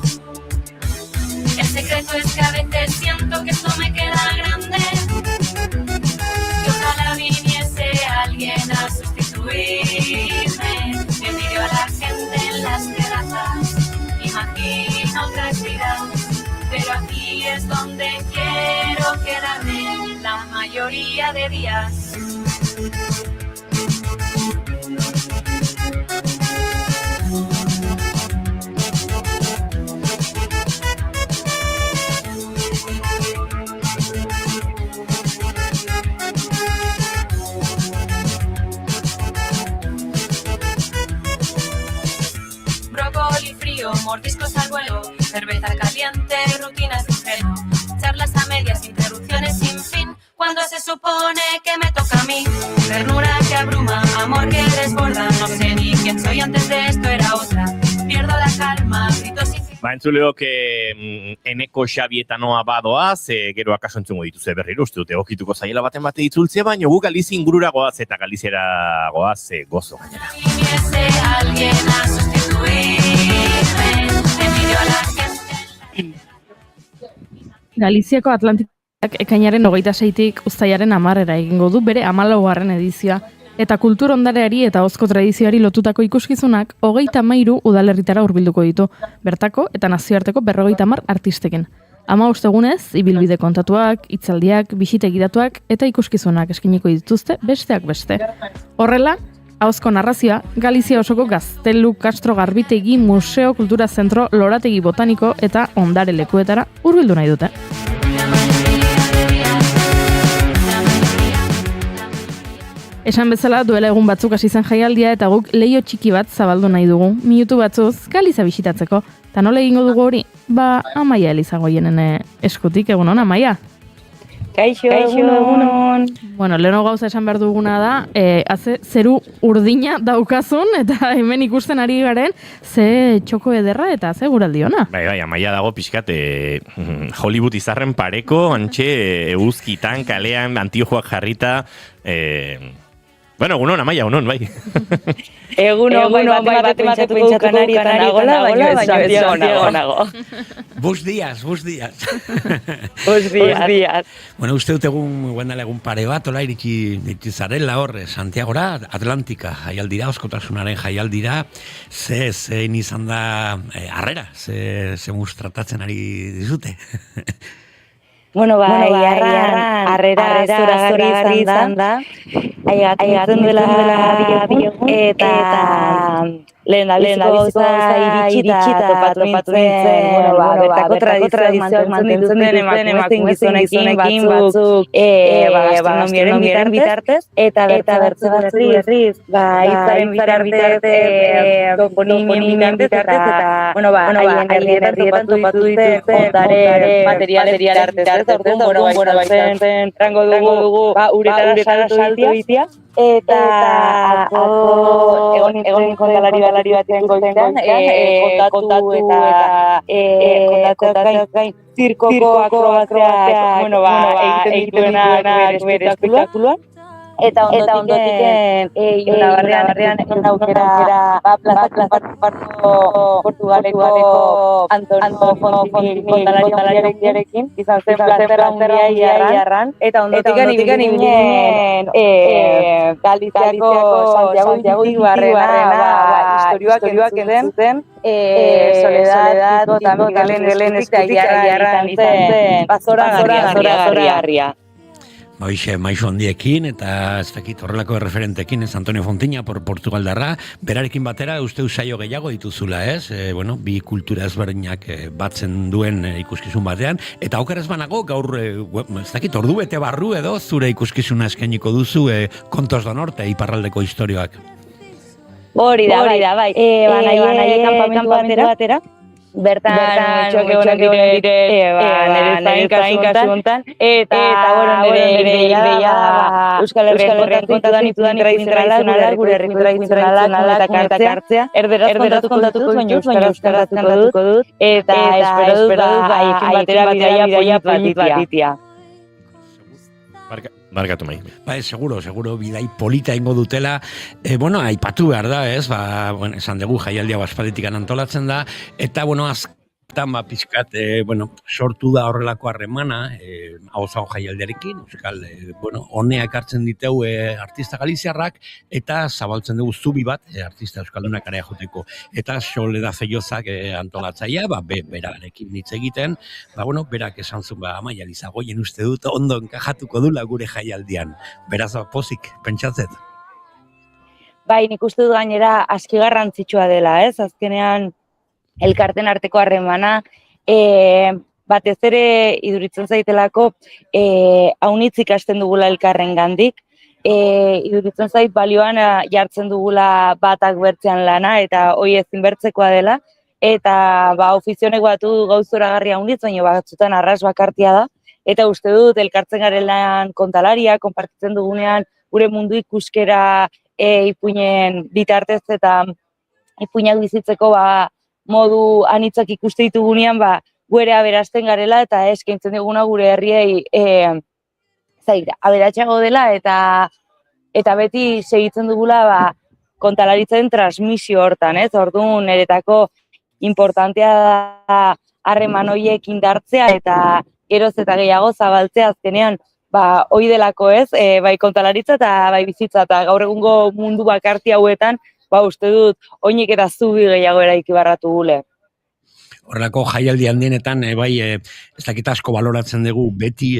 El secreto es que a veces siento que esto me queda grande. Y ojalá viniese alguien a sustituirme. Envidio a la gente en las terrazas, imagino otras vidas, pero aquí es donde quiero quedarme la mayoría de días. Brócoli frío, mordiscos al vuelo, cerveza caliente, rutinas de freno, charlas a medias, interrupciones sin fin, cuando se supone que me toca a mí. Ternura que abruma, amor que desborda, no sé ni quién soy, antes de esto era otra. Pierdo la calma, grito sin... Entzuleok eneko Xabietanoa badoaz, gero akaso entzungo dituze berriro, uste dute okituko zaiela baten bate itzultzea, baina gu Galizi ingurura goaz eta Galiziera goaz gozo gainera. Viniese alguien a sustituirme, envidio a la gente. Galiziako Atlantikoak ekainaren 26tik uztailaren 10 egingo du bere 14. edizioa, eta kultur ondareari eta ahozko tradizioari lotutako ikuskizunak 33 udalerritara hurbilduko ditu, bertako eta nazioarteko 50 artistekin. 15 egunez, ibilbide kontatuak, hitzaldiak, bisite gidatuak eta ikuskizunak eskiniko dituzte besteak beste. Horrela, ahozko narrazioa, Galizia osoko Gaztelu, Castro Garbitegi, Museo, Kultura Zentro, Lorategi Botaniko eta ondare lekuetara hurbildu nahi dute. Esan bezala, duela egun batzuk hasi zen jaialdia eta guk leio txiki bat zabaldu nahi dugu. Minutu batzuz, Galiza bisitatzeko. Ta nola egingo dugu hori? Amaia Elizagoienen eskutik, egunon, Amaia? Kaixo, egunon. Bueno, leheno gauza esan behar duguna da, zeru urdina daukazun, eta hemen ikusten ari garen, ze txoko ederra eta ze guraldi ona. Bai, Amaia dago pixkat Hollywood izarren pareko, antxe eguzkitan, kalean, antiojoak jarrita, bueno, egunon, Amaia, egunon, bai. Egunon, bai, pentsatuko Kanarietan nagola, baina ez Santiago nago. Bus días. Bus días. Bueno, uste dut egun pare bat, ola iritsi zarela hor, Santiagora, Atlantika, jaialdira, oskotasunaren jaialdira, zein izan da harrera, ze mustratatzen ari dizute. Bueno, harrera zoragarri izan da, aigatzen dela bilegun, eta lehen biziko iritsita topatu nintzen, bertako tradizioak mantentzen dituzten emakumezin batzuk gastronomiaren bitartez, eta bertze berriz, hitzaren bitartez, toponimien bitartez, eta haien herrietan topatu dituzten ondare materialen bitartez, orduan, zen rango dugu, uretara salto ditia, eta egon kontalari batean goizean, kontatu gain zirkoko akrobazioak, egiten dituenak bere espektakuluan. Eta ondotik Iunabarrean egin aukera Portugaleko Antonio Fontini kontalariarekin izan zen plazera handia iarran. Eta ondotik ginen Galiziako Santiago barrena historioak entzuten Soledad Botamikalen iarran izan zen zoragarria. Hoxe, maizu handiekin eta ez dakit horrelako referentekin, ez Antonio Fontina Portugaldarra, berarekin batera uste saio gehiago dituzula, ez? Bi kultura ezberdinak batzen duen ikuskizun batean, eta aukeraz banago gaur, ez dakit, ordu bete barru edo zure ikuskizuna eskainiko duzu Kontos do Norte, iparraldeko historioak. Hori da, bai. Banaie kanpamentu batera. Bertan txoak egonak dire, nire zain kasu hontan, eta nire ideia Euskal Herrian kontudan ikusten tradizionalak, gure herriko tradizionalak eta kartzea. Erderaz kontatuko baina euskaraz kantatuko dut, eta espero dut haiekin batera bidaia batitia. Barkatu mai. Seguro, bidai polita ingo dutela. Aipatu behar da, ez? Esan dugu jaialdia aspalditik antolatzen da, eta, azkenetan, pixkat, sortu da horrelako harremana, hau jaialdiarekin, euskal, honeak hartzen diteu artista galiziarrak, eta zabaltzen dugu zubi bat, artista euskaldunak area joteko, eta Soledad Fellozak antolatzaia, berarekin hitz egiten, berak esan zuen, Amaia Lizagoien uste dut, ondo enkajatuko dula gure jaialdian. Beraz, pozik, pentsatzet. Bai, nik uste dut gainera aski garrantzitsua dela, ez? Azkenean, elkarten arteko harremana, batez ere iduritzen zaitelako haunitz ikasten dugula elkarren gandik, iduritzen zait balioan jartzen dugula batak bertzean lana, eta hoi ezin bertzekoa dela, eta ofizionek batu gauzoragarri haunitz, baina batzutan arras bakartia da, eta uste dut elkartzen garelan kontalaria, konpartitzen dugunean gure mundu ikuskera ipuinen bitartez eta ipuinak bizitzeko modu anitzak ikuste ditugunean, guere aberazten garela eta eskaintzen duguna gure herriei aberatxago dela eta beti segitzen dugula kontalaritzen transmisio hortan, ez? Orduan eretako importantea da harreman horiek indartzea eta geroz eta gehiago zabaltzea azkenean hoi delako, ez? Bai kontalaritza eta bai bizitza eta gaur egungo mundu bakarti hauetan uste dut, oinik eta zubi gehiago eraiki barratu gule. Horrelako jaialdi handienetan, ez dakit asko baloratzen dugu beti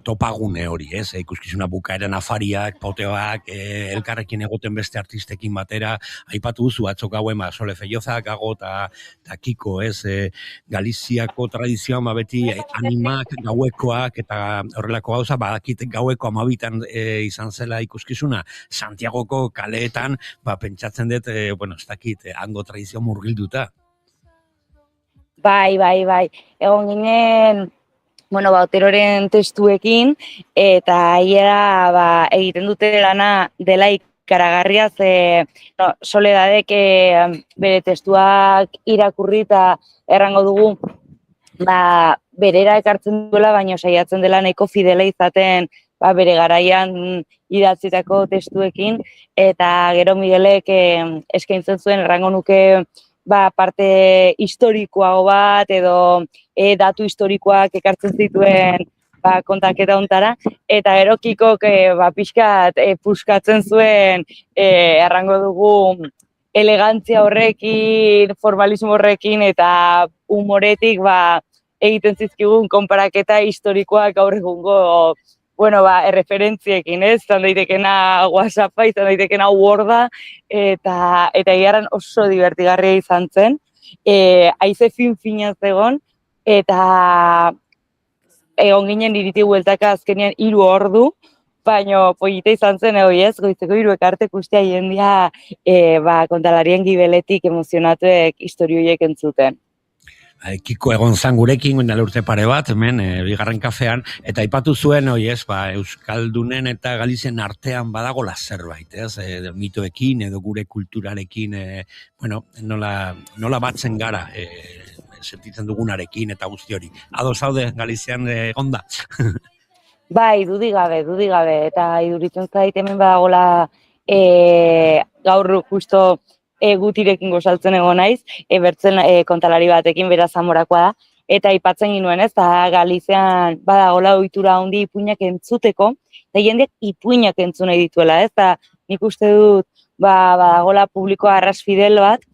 topagune hori, ez? Ikuskizuna bukaeran afariak, poteoak, elkarrekin egoten beste artistekin batera, aipatu duzu atzok hauen, Sole Fellozak, Gago eta Kiko, ez? Galiziako tradizioan beti animak, gauekoak eta horrelako gauza, badakit gaueko 12 izan zela ikuskizuna, Santiagoko kaleetan, pentsatzen dut, ez dakit, hango tradizio murgilduta. Bai. Egon ginen, Oteroren testuekin, eta hiera egiten dute lana dela ikaragarria, Soledadek bere testuak irakurri eta errango dugu, berera ekartzen duela, baina saiatzen dela nahiko fidela izaten bere garaian idatzitako testuekin, eta gero Miguelek eskaintzen zuen errango nuke parte historikoago bat edo datu historikoak ekartzen zituen kontaketa ontara, eta gero Kikok pixkat puskatzen zuen errango dugu elegantzia horrekin, formalismo horrekin eta humoretik egiten zizkigun konparaketa historikoak gaur egungo erreferentziekin, ez? Izan daitekena WhatsAppa, izan daitekena Worda, eta egiaran oso divertigarria izan zen. Haize fin-finaz egon, eta egon ginen iriti bueltaka azkenean 3 ordu, baina polita izan zen, goizeko 3 ekarte kustea jendia kontalarien gibeletik emozionatuek historioiek entzuten. Kiko egon zan gurekin, guindala urte pare bat, hemen, bigarren kafean, eta aipatu zuen, Euskaldunen eta Galizien artean badagola zerbait, ez? Mitoekin edo gure kulturarekin, nola batzen gara, sentitzen dugunarekin eta guzti hori. Ados zaude Galizian egonda? Bai, dudigabe, eta iduritzen zait hemen badagola gaur justo gutirekin gozaltzen egon naiz, bertzen kontalari batekin bera Zamorakoa da, eta aipatzen ginuen, ez, eta Galizian badagola ohitura handi ipuinak entzuteko, eta jendeak ipuinak entzun nahi dituela, ez, eta nik uste dut badagola publikoa arras fidel bat,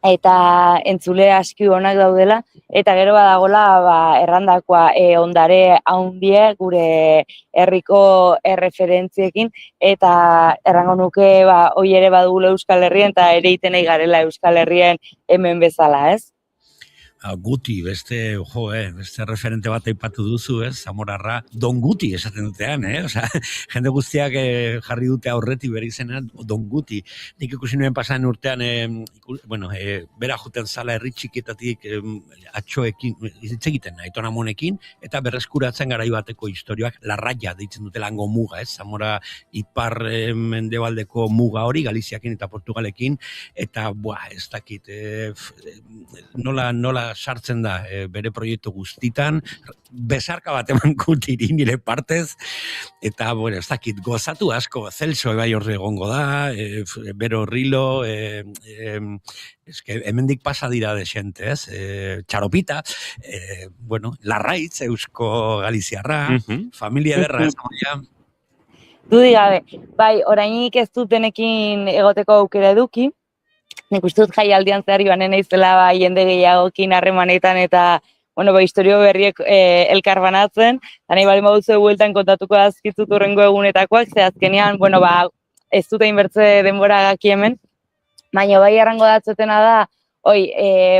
eta entzule aski onak daudela, eta gero badagola errandakoa ondare handie gure herriko erreferentziekin, eta errango nuke hoi ere badugula Euskal Herrien, eta ere itenei garela Euskal Herrien hemen bezala, ez? Guti, beste referente bat aipatu duzu, ez? Zamorarra, Don Guti esaten dutean, jende guztiak jarri dute aurreti bere izenean Don Guti. Nik ikusi nuen pasan urtean, bera juten zala herri txikietatik atxoekin, hitz egiten, Aiton Amonekin, eta berreskuratzen garai bateko historioak larraia deitzen dute lango muga, ez? Zamora ipar mendebaldeko muga hori, Galiziakin eta Portugalekin, eta ez dakit, nola sartzen da bere proiektu guztitan, besarka bat eman kutiri nire partez, eta, bueno, ez dakit, gozatu asko, Celso bai horre egongo da, Bero Rilo, hemendik pasa dira desente, ez? Txaropita, bueno, Larraitz, Eusko Galiziarra, familia derra, ez ja. Dudi gabe, bai, orainik ez dutenekin egoteko aukera eduki, nik uste dut jaialdian zehar joan naizela bai jende gehiagokin harremanetan eta bueno, historio berriek elkarbanatzen, eta nahi bali baduzu bueltan kontatuko azkitzut urrengo egunetakoak, ze azkenean, bueno, ez dute inbertze denbora gaki hemen, baina bai arrango datzotena da,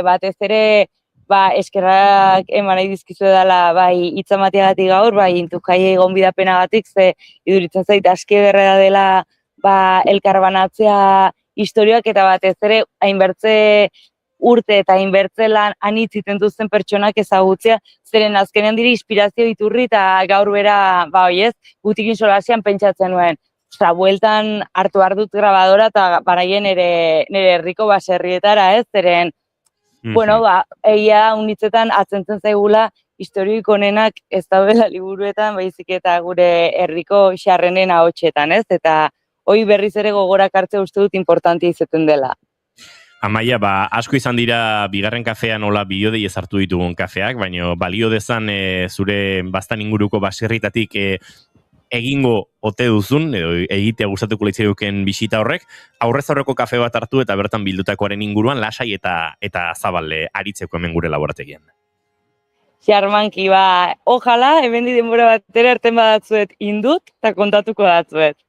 batez ere, eskerrak eman nahi dizkizu edala, bai, hitzamatiagatik gaur, bai, intukai gonbidapenagatik, ze iduritzen zait aski ederra dela, elkarbanatzea historioak, eta batez ere, hainbertze urte eta hainbertze lan anitziten duzen pertsonak ezagutzea, zeren azkenean dira inspirazio iturri, eta gaur bera, gutikin solasian pentsatzen nuen. Bueltan hartu dut grabadora, eta baraien nire herriko baserrietara, zeren, bueno, egia unitzetan atzentzen zaigula historioik onenak ez daudela liburuetan, baizik eta gure herriko xarrenen ahotsetan, eta hoi berriz ere gogorak hartzea uste dut importantia izaten dela. Amaia, asko izan dira bigarren kafean nola biodei ezartu ditugun kafeak, baina balio dezan zure bastan inguruko baserritatik egingo ote duzun, edo egitea gustatuko litzaizuken bisita horrek, aurrez aurreko kafe bat hartu eta bertan bildutakoaren inguruan lasai eta zabale aritzeko hemen gure laborategian. Xarmanki, ojala, hemen denbora batera erten badatzuet indut eta kontatuko datzuet.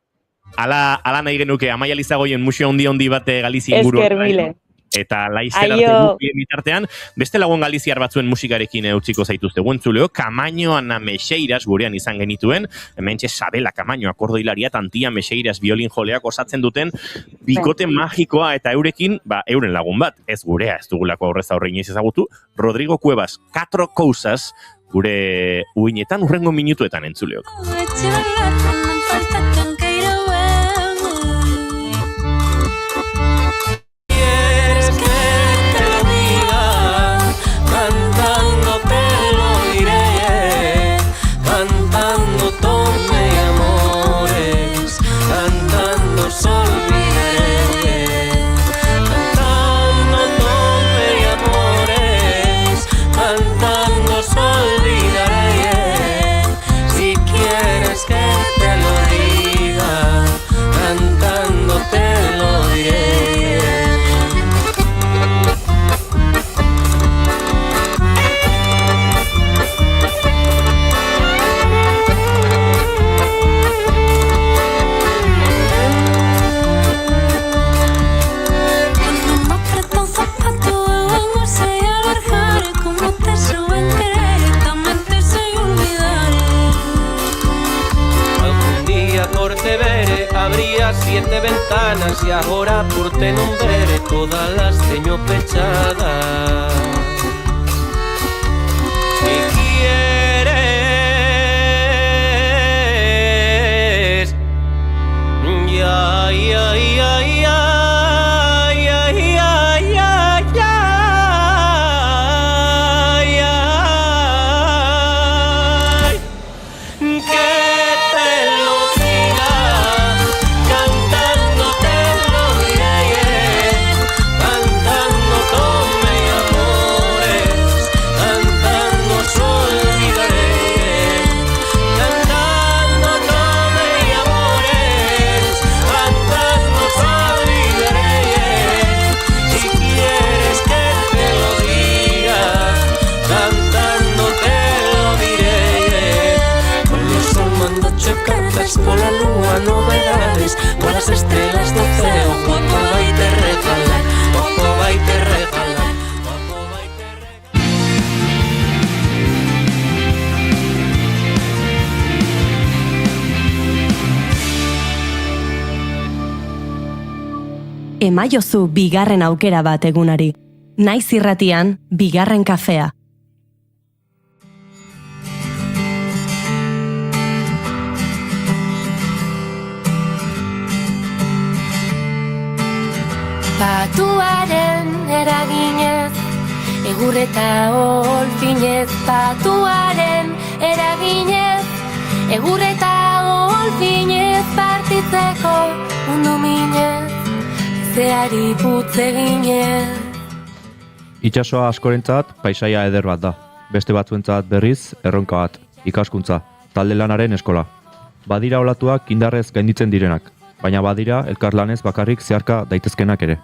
Ala nahi genuke, Amaia Lizagoien museo handi bat Galizia inguruan. Esker mile. Eta laizter arte bitartean, beste lagun galiziar batzuen musikarekin utziko zaituzte guentzuleo, Kamaño Ana Mexeiras gurean izan genituen, hementxe Sabela Kamaño akordoilaria, Tantia Mexeiras violin joleak osatzen duten bikote magikoa eta eurekin, euren lagun bat, ez gurea, ez dugulako aurrez aurre inoiz ezagutu, Rodrigo Cuevas, 4 Cousas, gure uinetan urrengo minutuetan entzuleok. Abría 7 ventanas y ahora por te nombraré todas las tengo pechadas. Si quieres, ya, ya, ya, ya. Por la luna novedades, por las estrellas del cielo, guapo va y te regala, guapo va y te regala, guapo va y te regala. Emaiozu bigarren aukera bat egunari. Naiz irratian, bigarren kafea. Batuaren eraginez Egurreta olfinez patuaren eraginez, egurreta olfinez partitzeko mundu minez, zeari putze ginez. Itsasoa askorentzat paisaia eder bat da. Beste batzuentzat berriz erronka bat, ikaskuntza, talde lanaren eskola. Badira olatuak indarrez gainditzen direnak, baina badira elkarlanez bakarrik zeharka daitezkenak ere.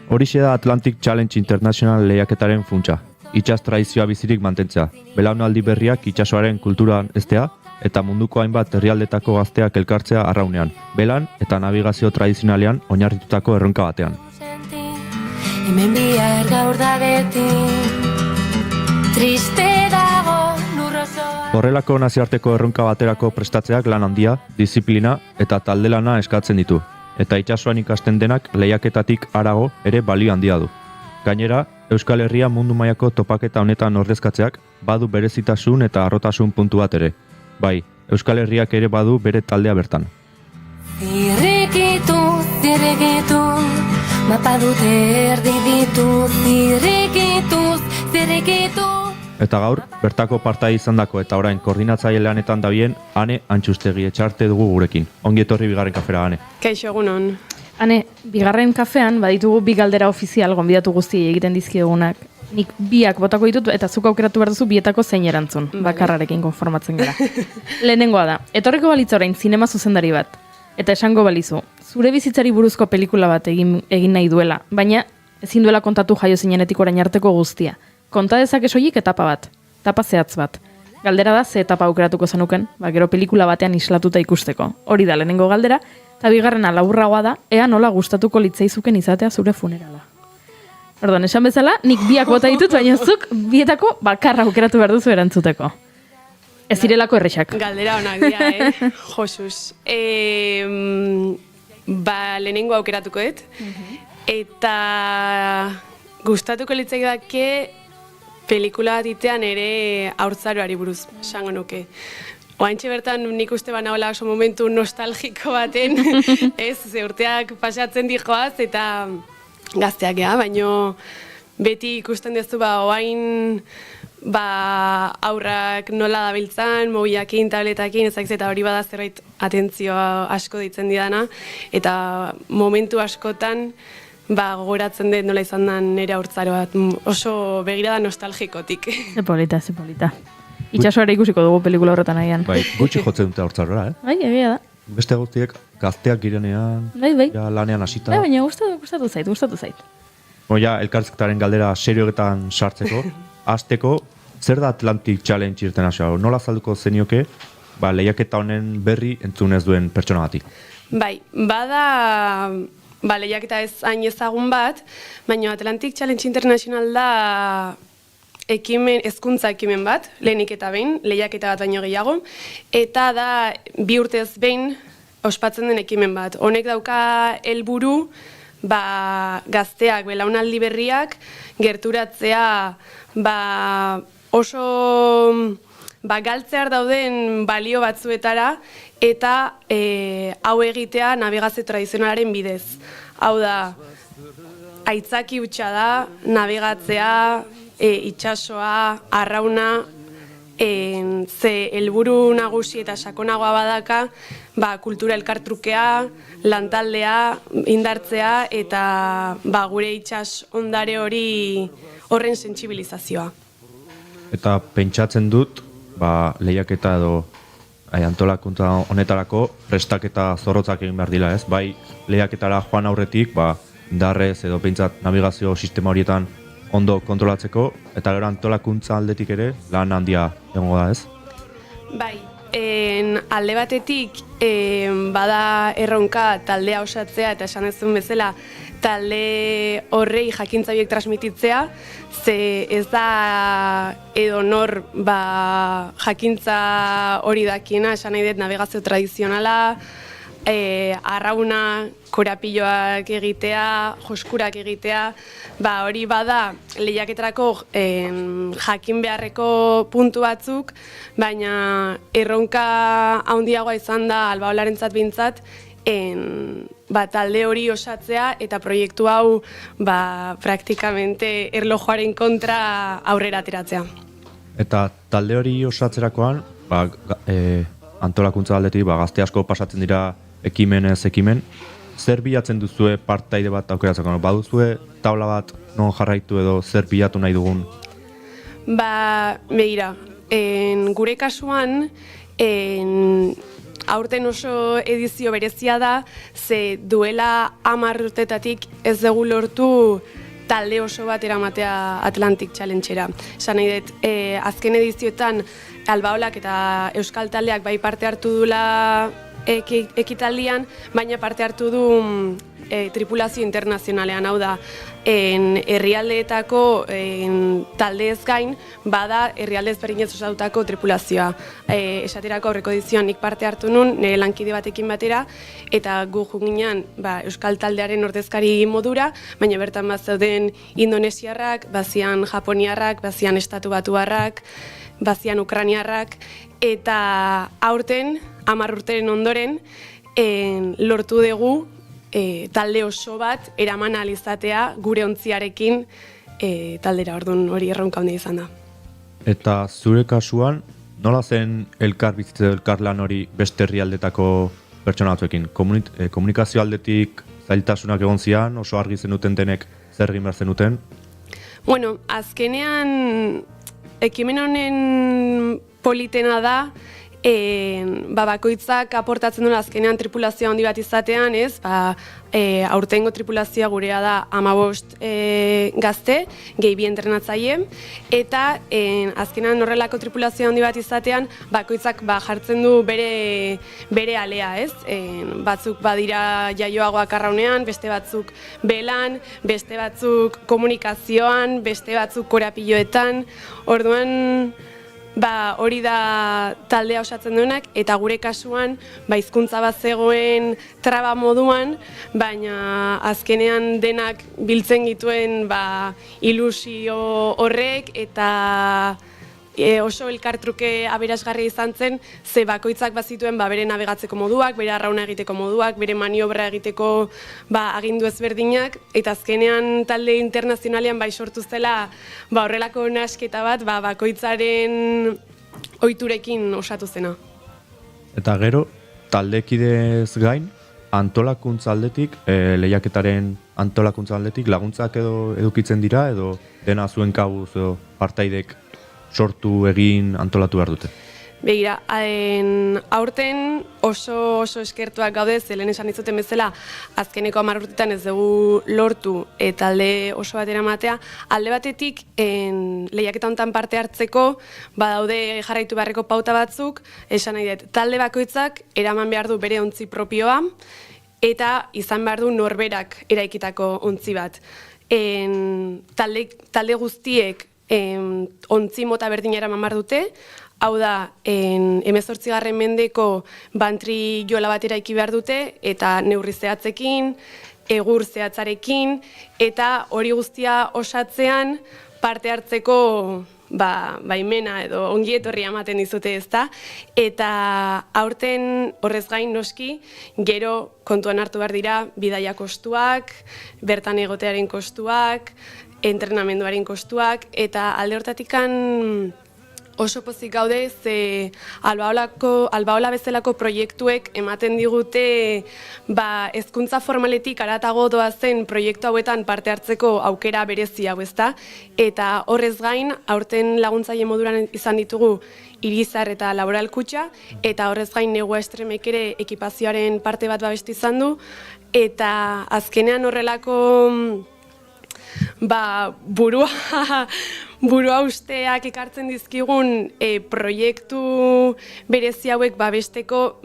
Horixe da Atlantic Challenge International lehiaketaren funtsa. Itsas tradizioa bizirik mantentzea, belaunaldi berriak itsasoaren kulturan eztea, eta munduko hainbat herrialdetako gazteak elkartzea arraunean, belan eta navigazio tradizionalean oinarritutako erronka batean. Hemen bihar gaur da beti, triste dago lurrozoa. Horrelako nazioarteko erronka baterako prestatzeak lan handia, disiplina eta talde lana eskatzen ditu, eta itsasoan ikasten denak lehiaketatik harago ere balio handia du. Gainera, Euskal Herria mundu mailako topaketa honetan ordezkatzeak badu berezitasun eta harrotasun puntu bat ere. Bai, Euskal Herriak ere badu bere taldea bertan. Zirrikitu, zirrikitu, mapa dute erdi ditu, zirrikitu, zirrikitu. Eta gaur, bertako partai izandako eta orain koordinatzaile lanetan dabien Ane Antxustegi etxarte dugu gurekin. Ongi etorri bigarren kafera, Ane. Kaixo egunon. Ane, bigarren kafean baditugu bi galdera ofizial gonbidatu guztiei egiten dizkiegunak. Nik biak botako ditut eta zuk aukeratu behar duzu bietako zein erantzun. Bakarrarekin konformatzen gara. Lehenengoa da, etorriko balitz orain zinema zuzendari bat. Eta esango balizu, zure bizitzari buruzko pelikula bat egin nahi duela, baina ezin duela kontatu jaio zinenetik orain arteko guztia. Konta dezake soilik etapa bat, etapa zehatz bat. Galdera da ze etapa aukeratuko zenuken, gero pelikula batean islatuta ikusteko. Hori da lehenengo galdera, eta bigarrena laburragoa da, ea nola gustatuko litzaizuken izatea zure funerala. Orduan, esan bezala, nik biak bota ditut, baina zuk bietako bakarra aukeratu behar duzu erantzuteko. Ez direlako errexak. Galdera honak dira, Josuz. Lehenengo aukeratuko dut. Eta gustatuko litzaik dake pelikula bat itean ere haurtzaroari buruz, esango nuke. Oaintxe bertan nik uste banaola oso momentu nostalgiko baten, ze urteak pasatzen dijoaz eta gazteak gea, baino beti ikusten dezu oain aurrak nola dabiltzan, mobilakin, tabletakin, ezak eta hori bada zerbait atentzioa asko ditzen didana, eta momentu askotan gogoratzen dut nola izan da nire haurtzaroa, oso begirada nostalgikotik. Ze polita, ze polita. Itxasoare ikusiko dugu pelikula horretan nahian. Bai, gutxi jotzen dute haurtzaroa, Bai, egia da. Beste guztiek gazteak girenean, bai. Ja lanean hasita. Bai, baina gustatu zait. Ja, elkarrizketaren galdera serioetan sartzeko, hasteko, zer da Atlantic Challenge International? Nola azalduko zenioke, lehiaketa honen berri entzunez duen pertsona batik? Bai, bada lehiaketa ez hain ezagun bat, baina Atlantic Challenge International da hezkuntza ekimen bat, lehenik eta behin, lehiaketa bat baino gehiago, eta da 2 urtez behin ospatzen den ekimen bat. Honek dauka helburu gazteak, belaunaldi berriak, gerturatzea oso galtzear dauden balio batzuetara, eta hau egitea navigazio tradizionalaren bidez. Hau da, aitzaki hutsa da, navigatzea, itsasoa, arrauna, ze helburu nagusi eta sakonagoa badaka, kultura elkartrukea, lantaldea, indartzea eta gure itsas ondare horren sentsibilizazioa. Eta pentsatzen dut, lehiaketa edo antolakuntza honetarako prestaketa zorrotzak egin behar dila, ez? Bai, lehiaketara joan aurretik, indarrez edo pentsat navigazio sistema horietan ondo kontrolatzeko, eta gero antolakuntza aldetik ere lan handia egongo da, ez? Bai, alde batetik bada erronka taldea osatzea eta esan ezun bezala talde horrei jakintza horiek transmititzea, ze ez da edo nor jakintza hori dakiena, esan nahi dut navigazio tradizionala, arrauna, korapilloak egitea, joskurak egitea, hori bada lehiaketarako jakin beharreko puntu batzuk, baina erronka handiagoa izan da Albaolarentzat bintzat, talde hori osatzea eta proiektu hau praktikamente erlojuaren kontra aurrera ateratzea. Eta talde hori osatzerakoan, antolakuntza aldetik gazte asko pasatzen dira ekimenez ekimen, zer bilatzen duzue partaide bat aukeratzeko? Baduzue taula bat non jarraitu edo zer bilatu nahi dugun? Begira, gure kasuan, aurten oso edizio berezia da, ze duela 10 urtetatik ez dugu lortu talde oso bat eramatea Atlantic Challenge-era. Esan nahi dut, azken edizioetan Albaolak eta Euskal Taldeak bai parte hartu dula ekitaldian, baina parte hartu du tripulazio internazionalean, hau da, herrialdeetako talde ez gain, bada herrialde ezberdinez osatutako tripulazioa. Esaterako aurreko edizioan nik parte hartu nun, nire lankide batekin batera, eta gu junginan Euskal Taldearen ordezkari modura, baina bertan bazauden indonesiarrak, bazian japoniarrak, bazian estatu batuarrak, bazian ukraniarrak, eta aurten, 10 urteren ondoren, lortu dugu talde oso bat eraman ahal izatea gure ontziarekin taldera, orduan hori erronka handia izan da. Eta zure kasuan, nola zen elkar bizitze elkar lan hori beste herrialdetako pertsona batzuekin? Komunikazio aldetik zailtasunak egon zian, oso argi zenuten denek zer egin behar zenuten? Bueno, azkenean ekimen honen politena da, bakoitzak aportatzen duen azkenean tripulazioa handi bat izatean, aurtengo tripulazioa gurea da 15 gazte, gehi 2 entrenatzaile, eta azkenean horrelako tripulazioa handi bat izatean, bakoitzak jartzen du bere alea, batzuk badira jaioagoak arraunean, beste batzuk belan, beste batzuk komunikazioan, beste batzuk korapilloetan, orduan hori da taldea osatzen duenak, eta gure kasuan hizkuntza bat zegoen traba moduan, baina azkenean denak biltzen gituen ilusio horrek, eta oso elkartruke aberasgarria izan zen, ze bakoitzak bazituen bere nabigatzeko moduak, bere arrauna egiteko moduak, bere maniobra egiteko agindu ezberdinak, eta azkenean talde internazionalean sortu zela horrelako nasketa bat bakoitzaren ohiturekin osatu zena. Eta gero, taldekidez gain, antolakuntza aldetik, lehiaketaren antolakuntza aldetik laguntzak edo edukitzen dira, edo dena zuen kabuz edo partaidek sortu egin antolatu behar dute? Begira, aurten oso eskertuak gaude, lehen esan dizuten bezala, azkeneko 10 urtetan ez dugu lortu talde oso bat eramatea. Alde batetik, lehiaketa honetan parte hartzeko, badaude jarraitu beharreko pauta batzuk, esan nahi dut, talde bakoitzak eraman behar du bere ontzi propioa, eta izan behar du norberak eraikitako ontzi bat. Talde guztiek ontzi mota berdina eraman behar dute, hau da, 18. mendeko bantri jola bat eraiki behar dute, eta neurri zehatzekin, egur zehatzarekin, eta hori guztia osatzean parte hartzeko baimena edo ongi etorri ematen dizute, ezta? Eta aurten horrez gain noski, gero kontuan hartu behar dira bidaia kostuak, bertan egotearen kostuak, entrenamenduaren kostuak, eta alde hortatikan oso pozik gaude, ze Albaola bezalako proiektuek ematen digute hezkuntza formaletik haratago doazen proiektu hauetan parte hartzeko aukera berezi hau, ezta? Eta horrez gain, aurten laguntzaile moduran izan ditugu Irizar eta Laboral Kutxa, eta horrez gain Negua Estremek ere ekipazioaren parte bat babestu izan du, eta azkenean horrelako burua usteak ekartzen dizkigun proiektu berezi hauek babesteko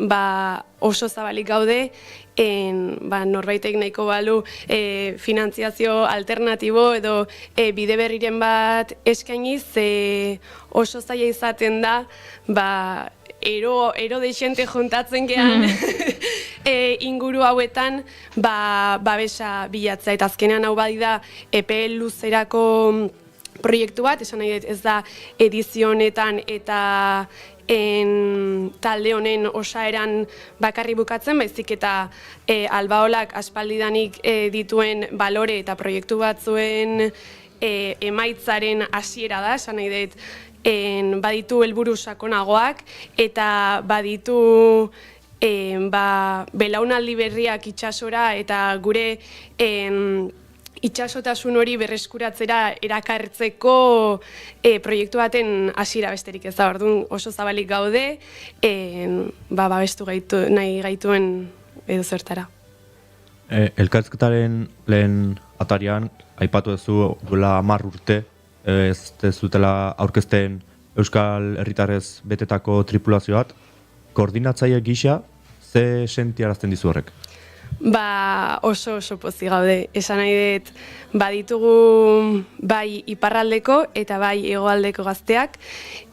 oso zabalik gaude, norbaitek nahiko balu finantziazio alternatibo edo bide berriren bat eskainiz, oso zaila izaten da ero de xente juntatzen gean inguru hauetan babesa bilatzea. Eta azkenean hau badida epe luzerako proiektu bat, esan nahi dut ez da edizio honetan eta talde honen osaeran bakarri bukatzen, baizik eta Albaolak aspaldidanik dituen balore eta proiektu batzuen emaitzaren hasiera da, esan nahi dut, baditu helburu sakonagoak eta baditu belaunaldi berriak itsasora eta gure itxasotasun hori berreskuratzera erakartzeko proiektu baten hasiera besterik ez da. Orduan oso zabalik gaude, babestu nahi gaituen edo zertara. Elkarrizketaren lehen atarian, aipatu duzu duela 10 urte, ez zutela aurkezten Euskal Herritarrez betetako tripulazio bat. Koordinatzaile gisa, ze sentiarazten dizu horrek? Oso pozik gaude. Esan nahi dut, baditugu bai iparraldeko eta bai hegoaldeko gazteak,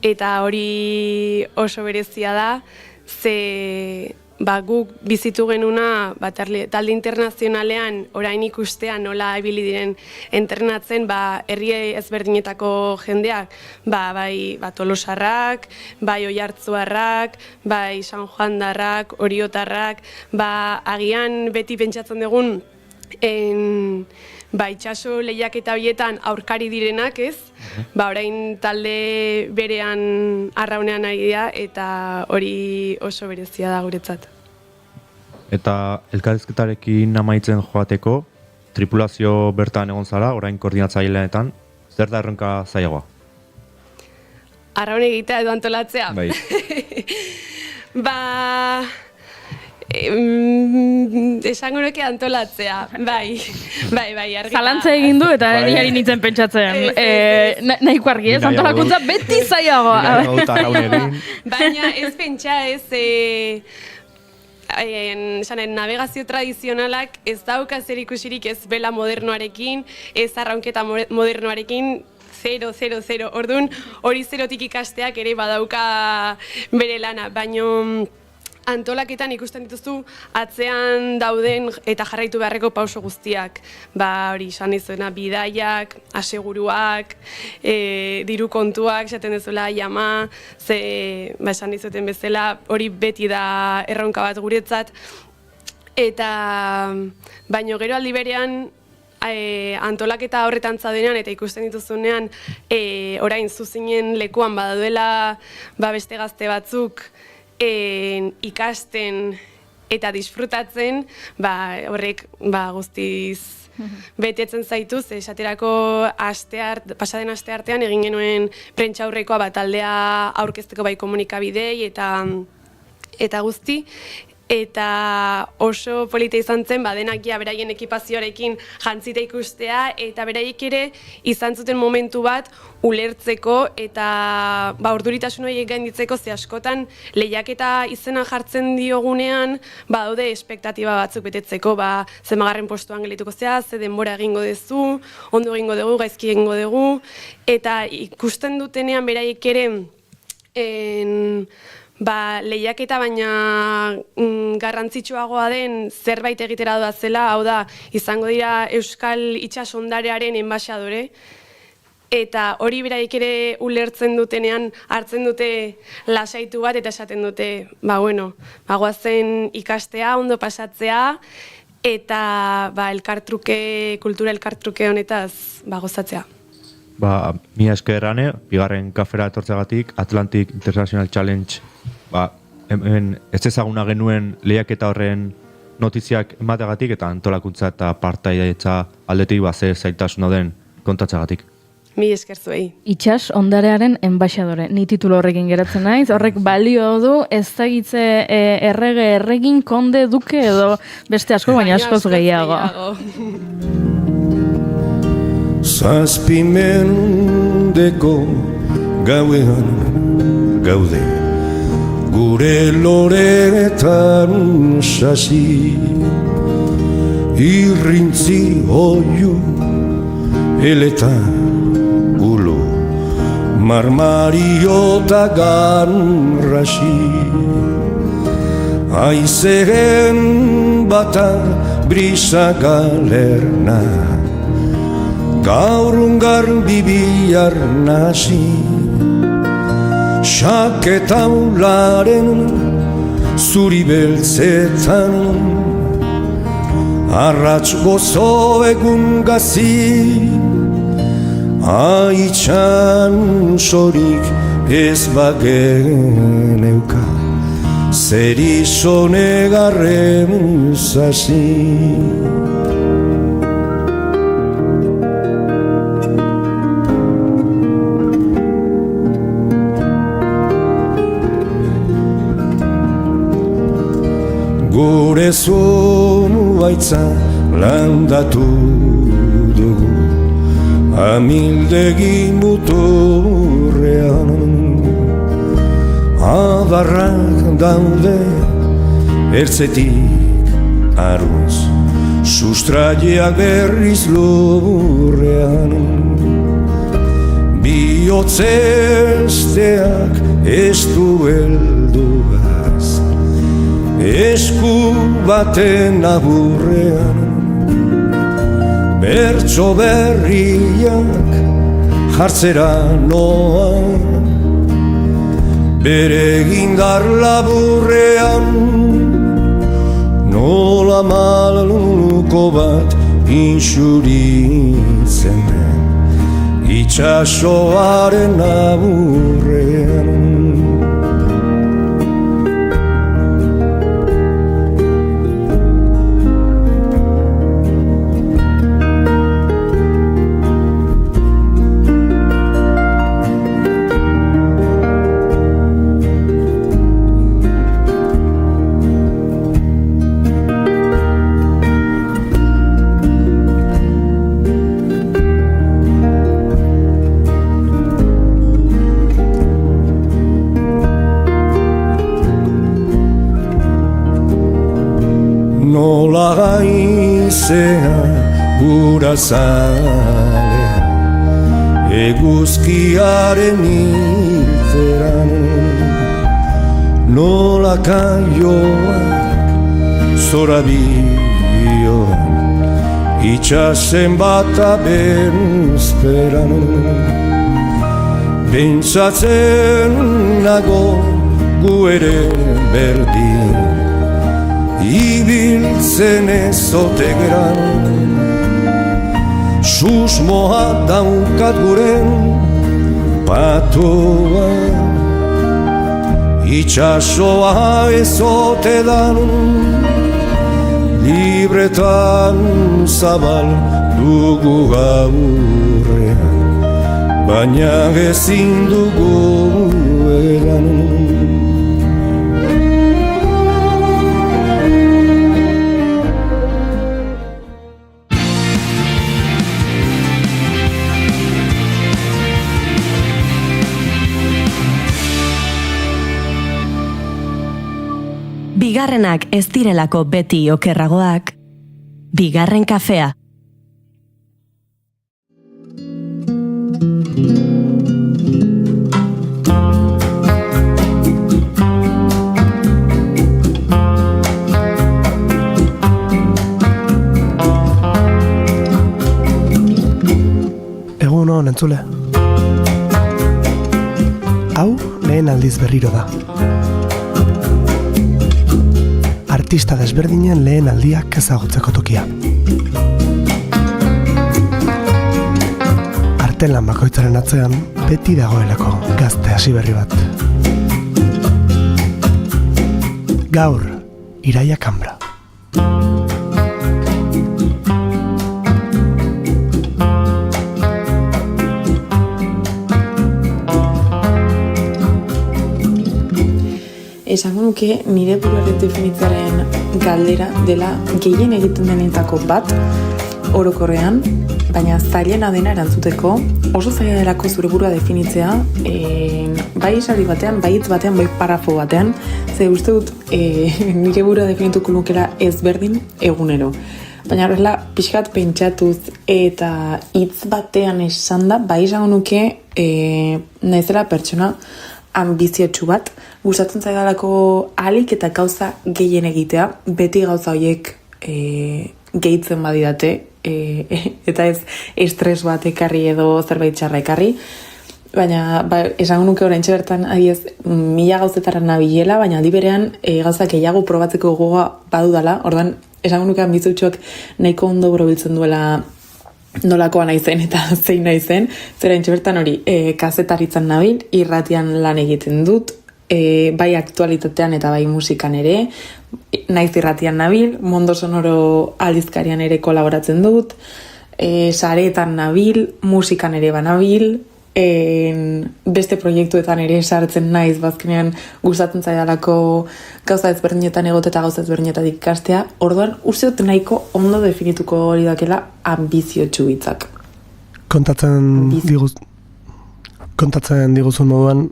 eta hori oso berezia da, ze guk bizitu genuna talde internazionalean orain ikustea nola ibili diren entrenatzen herri ezberdinetako jendeak, bai tolosarrak, bai oiartzuarrak, bai sanjuandarrak, oriotarrak, agian beti pentsatzen dugun itxaso lehiaketa horietan aurkari direnak, ez? Orain talde berean arraunean ari da, eta hori oso berezia da guretzat. Eta elkarrizketarekin amaitzen joateko, tripulazio bertan egon zara, orain koordinatzaileetan, zer da erronka zailagoa? Arraun egitea edo antolatzea? Bai. Esango nuke antolatzea, bai, argi. Zalantza egin du eta niari nintzen pentsatzen. Nahiko argi, ez? Antolakuntza beti zailagoa. Baina ez pentsa, navegazio tradizionalak ez dauka zer ikusirik ez bela modernoarekin, ez arraunketa modernoarekin, 0. Orduan, hori zerotik ikasteak ere badauka bere lana, baino antolaketan ikusten dituzu atzean dauden eta jarraitu beharreko pauso guztiak. Hori esan dizuena, bidaiak, aseguruak, diru kontuak, esaten dezula jama, esan dizuten bezala, hori beti da erronka bat guretzat. Eta baino gero aldi berean, antolaketa horretan zaudenean eta ikusten dituzunean, orain zuzinen lekuan badaduela beste gazte batzuk, ikasten eta disfrutatzen, horrek guztiz betetzen zaituz, esaterako pasaden aste artean egin genuen prentsaurrekoa taldea aurkezteko bai komunikabidei eta guzti, eta oso polita izan zen, denak beraien ekipazioarekin jantzita ikustea, eta beraiek ere izan zuten momentu bat ulertzeko eta urduritasun horiek gainditzeko, ze askotan lehiaketa izena jartzen diogunean, daude espektatiba batzuk betetzeko, zemagarren postuan gelituko zea, ze denbora egingo dezu, ondo egingo dugu, gaizki egingo dugu, eta ikusten dutenean beraiek ere lehiaketa baina garrantzitsuagoa den zerbait egitera doa zela, hau da, izango dira Euskal Itsasondarearen enbaxadore, eta hori beraik ere ulertzen dutenean hartzen dute lasaitu bat eta esaten dute, goazen ikastea, ondo pasatzea, eta kultura elkartruke honetaz gozatzea. Mila esker Ane, bigarren kafera etortzeagatik, Atlantic International Challenge, hemen ez ezaguna genuen lehiaketa horren notiziak emateagatik eta antolakuntza eta partaidetza aldetik ze zailtasuna den kontatzeagatik. Mila esker zuei. Itsas ondarearen enbaxadore, ni titulo horrekin geratzen naiz, horrek balio du ezagitze erregin, konde, duke edo beste asko, baina askoz gehiago. Zazpimendeko gauean gaude, gure loretan sasi, irrintzi oiu eletan ulo, marmario eta ganrasi, Aizeren bata brisa galerna Gaurun garbi bihar nasi Saketaularen zuri beltzetan Arratz gozo egun gazi Aitxan sorik ez bagen euka Zer izone garren zazi Gure zonu baitza landatu dugu Amildegi muturrean Adarrak daude ertzetik aruz Sustraiak berriz lurrean Bihotzesteak ez du heldugaz Esku baten aburrean Bertso berriak jartzera noa Bere gindar laburrean Nola maluko bat inxuritzen den Itxasoaren aburrean Nola gaizea gura zalea Eguzkiaren irteran Nola kaioak zorabioan Itxasen bata bezperan Pentsatzen nago gu ere berdin Ibiltzen ezote geran Susmoa daukat guren patoa Itxasoa ezote dan Libretan zabal dugu gaurrean Baina ezin dugu eran Bigarrenak ez direlako beti okerragoak, bigarren kafea. Egun hon entzule. Hau lehen aldiz berriro da. Artista desberdinen lehen aldiak ezagutzeko tokia. Artelan bakoitzaren atzean beti dagoelako gazte hasiberri bat. Gaur, Iraia Kambra. Esango nuke nire buruaren definitzaren galdera dela gehien egiten denetako bat orokorrean, baina zailena dena erantzuteko oso zaila delako zure burua definitzea, bai esaldi batean, bai hitz batean, bai parafo batean, ze uste dut nire burua definituko nukela ezberdin egunero. Baina horrela pixkat pentsatuz eta hitz batean esanda, bai esango nuke naizela pertsona ambiziotsu bat, gustatzen zaidalako ahalik eta gauza gehien egitea, beti gauza horiek gehitzen badidate, eta ez estres bat ekarri edo zerbait txarra ekarri, baina esango nuke oraintxe bertan adiez 1000 gauzetara nabilela, baina aldi berean gauza gehiago probatzeko gogoa badudala, ordan esango nuke ambiziotsuak nahiko ondo borobiltzen duela nolakoa naizen eta zein naizen, zera oraintxe bertan hori kazetaritzan nabil, irratian lan egiten dut, bai aktualitatean eta bai musikan ere, naiz irratian nabil, Mondo Sonoro aldizkarian ere kolaboratzen dut, sareetan nabil, musikan ere banabil, beste proiektuetan ere sartzen naiz, bazkenean gustatzen zaidalako gauza ezberdinetan egote eta gauza ezberdinetatik ikastea, orduan uste dut nahiko ondo definituko hori dakela ambiziotsu hitzak. Kontatzen diguzun moduan,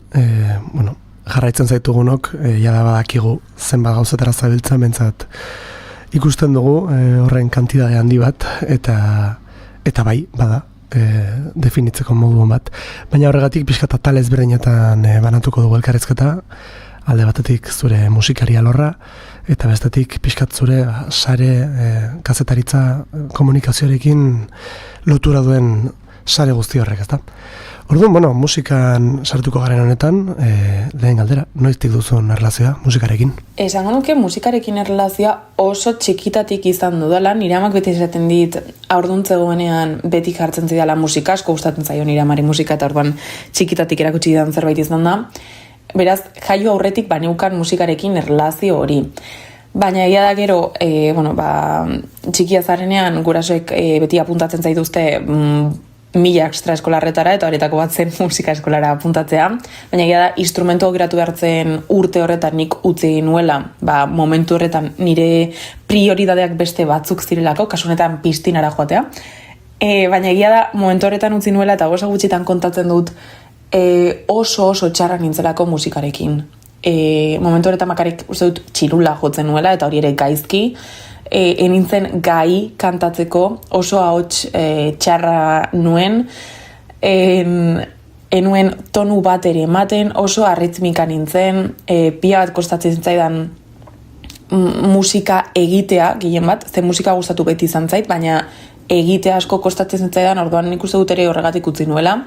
jarraitzen zaitugunok, jada badakigu zenbat gauzetara zabiltza, mentzat ikusten dugu horren kantidade handi bat, eta bai, bada, definitzeko modu bat. Baina horregatik pixka eta tal ezberdinetan banatuko dugu elkarrizketa, alde batetik zure musikari alorra, eta bestetik pixkat zure sare, kazetaritza, komunikazioarekin lotura duen sare guzti horrek, ezta? Orduan, musikan sartuko garen honetan, lehen galdera, noiztik duzun erlazioa musikarekin? Esango nuke musikarekin erlazioa oso txikitatik izan dudala, nire amak beti esaten dit haurdun beti jartzen zidala musika, asko gustatzen zaio nire amari musika, eta orduan txikitatik erakutsi didan zerbait izan da. Beraz, jaio aurretik baneukan musikarekin erlazio hori. Baina egia da gero, txikia zarenean gurasoek beti apuntatzen zaituzte 1000 extra eskolarretara, eta horietako bat zen musika eskolara apuntatzea. Baina egia da, instrumentu geratu behartzen urte horretan nik utzi nuela, momentu horretan nire prioridadeak beste batzuk zirelako, kasu honetan pistinara joatea. Baina egia da, momentu horretan utzi nuela, eta oso gutxitan kontatzen dut, oso txarra nintzelako musikarekin. Momentu horretan makarik uste dut txirula jotzen nuela, eta hori ere gaizki, enintzen gai kantatzeko, oso ahots txarra nuen, enuen tonu bat ere ematen, oso arritmika nintzen, pila bat kostatzen zaidan musika egitea, gehien bat, ze musika gustatu beti izan zait, baina egitea asko kostatzen zaidan, orduan nik uste dut ere horregatik utzi nuela,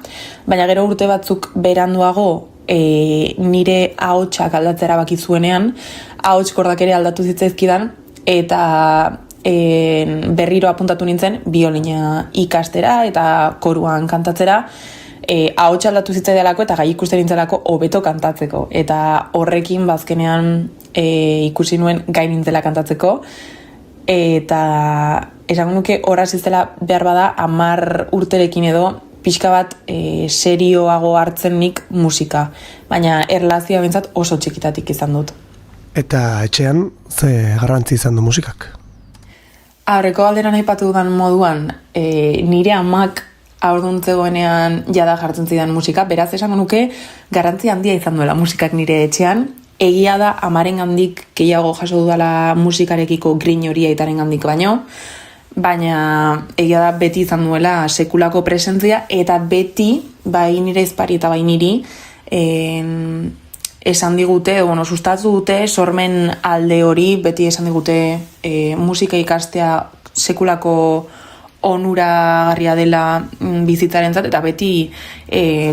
baina gero urte batzuk beranduago nire ahotsak aldatzera baki zuenean, ahots kordak ere aldatu zitzaizkidan, eta berriro apuntatu nintzen biolina ikastera eta koruan kantatzera, ahotsa aldatu zitzaidalako eta gai ikusten nintzelako hobeto kantatzeko, eta horrekin bazkenean ikusi nuen gai nintzela kantatzeko, eta esango nuke horra ziztela behar bada 10 urterekin edo pixka bat serioago hartzen nik musika, baina erlazioa bintzat oso txikitatik izan dut. Eta etxean, ze garrantzi izan du musikak? Aurreko galderan aipatu dudan moduan, nire amak haurdun zegoenean jada jartzen zidan musika, beraz esango nuke garrantzi handia izan duela musikak nire etxean. Egia da amaren gandik gehiago jaso dudala musikarekiko grin hori aitaren gandik baino, baina egia da beti izan duela sekulako presentzia, eta beti, bai nire izpari eta bai niri, esan digute, sustatu dute, sormen alde hori, beti esan digute musika ikastea sekulako onuragarria dela bizitzarentzat, eta beti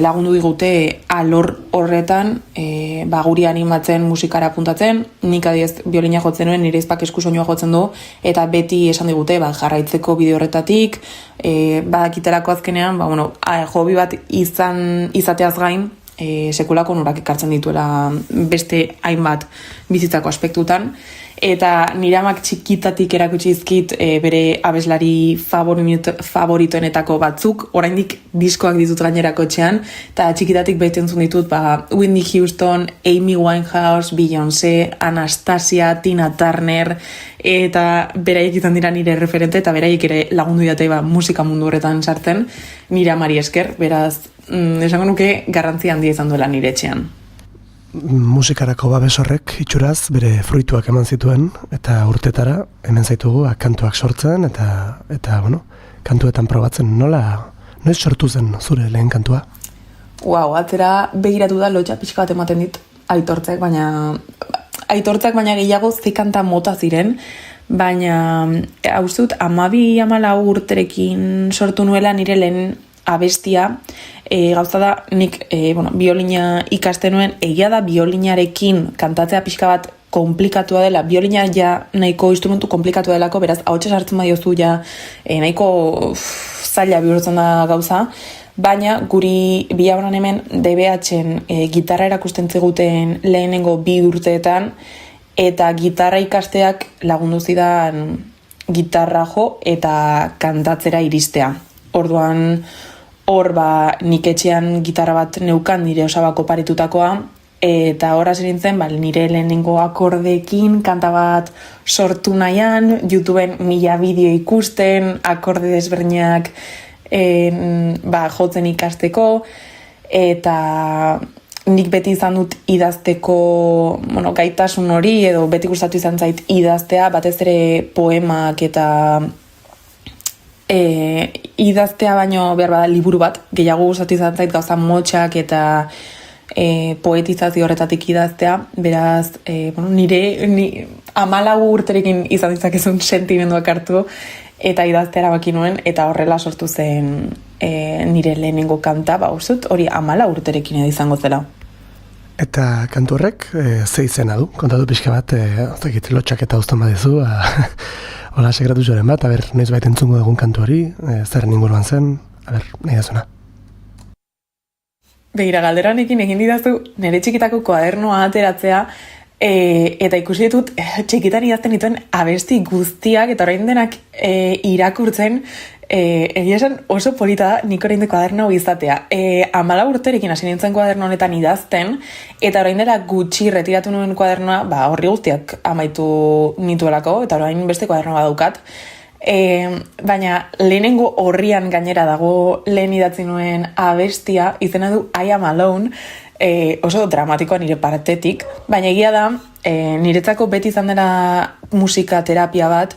lagundu digute alor horretan, guri animatzen musikara apuntatzen, nik adiez biolina jotzen nuen, nire izpak eskusoinua jotzen du, eta beti esan digute jarraitzeko bide horretatik, badakiterako azkenean, hobi bat izateaz gain, sekulako onurak ekartzen dituela beste hainbat bizitzako aspektutan, eta nire amak txikitatik erakutsi izkit bere abeslari favoritoenetako batzuk, oraindik diskoak ditut gainerako etxean, eta txikitatik behiten zuen ditut Whitney Houston, Amy Winehouse, Beyoncé, Anastasia, Tina Turner, eta beraiek izan dira nire referente, eta beraiek ere lagundu dute musika mundu horretan sartzen, nire amari esker, beraz, esango nuke garrantzia handia izan duela nire etxean. Musikarako babes horrek itxuraz bere fruituak eman zituen, eta urtetara hemen zaitugu kantuak sortzen, eta kantuetan probatzen. Noiz sortu zen zure lehen kantua? atzera begiratu da lotxa pixka bat ematen dit aitortzak, baina gehiago zekanta mota ziren, baina hauzut 12-14 urterekin sortu nuela nire lehen abestia, gauza da nik biolina ikasten nuen, egia da biolinarekin kantatzea pixka bat komplikatua dela, biolina ja nahiko instrumentu komplikatua delako, beraz ahotsa sartzen badiozu ja nahiko zaila bihurtzen da gauza, baina guri Biabran hemen DBH-en gitarra erakusten ziguten lehenengo 2 urteetan, eta gitarra ikasteak lagundu zidan gitarra jo eta kantatzera iristea. Orduan hor nik etxean gitarra bat neukan nire osabako paritutakoa, eta hor hasi nintzen nire lehenengo akordeekin kanta bat sortu nahian, YouTubeen 1000 bideo ikusten, akorde desberdinak jotzen ikasteko, eta nik beti izan dut idazteko gaitasun hori, edo beti gustatu izan zait idaztea, batez ere poemak eta idaztea baino behar bada liburu bat, gehiago gustatu izan zait gauza motxak eta poetizazio horretatik idaztea, beraz nire 14 urterekin izan ditzakezun sentimenduak hartu eta idaztea erabaki nuen, eta horrela sortu zen nire lehenengo kanta, hori 14 urterekin edo izango zela. Eta kantu horrek ze izena du? Kontatu pixka bat, lotxak eta uztan badezu, hola sekratu joren bat, noiz baita entzungo dugun kantu hori, zer inguruan zen, nahi da zuna. Begira, galderanekin egin didazu nire txikitako koadernoa ateratzea, eta ikusi ditut txikitan idazten dituen abesti guztiak, eta orain denak irakurtzen, egia esan oso polita da nik orain de koaderno izatea. 14 urterekin hasi nintzen koaderno honetan idazten, eta orain dela gutxi retiratu nuen koadernoa, horri guztiak amaitu nituelako, eta orain beste koadernoa daukat. Baina lehenengo horrian gainera dago lehen idatzi nuen abestia, izena du I Am Alone, oso dramatikoa nire partetik, baina egia da niretzako beti izan dela musika terapia bat,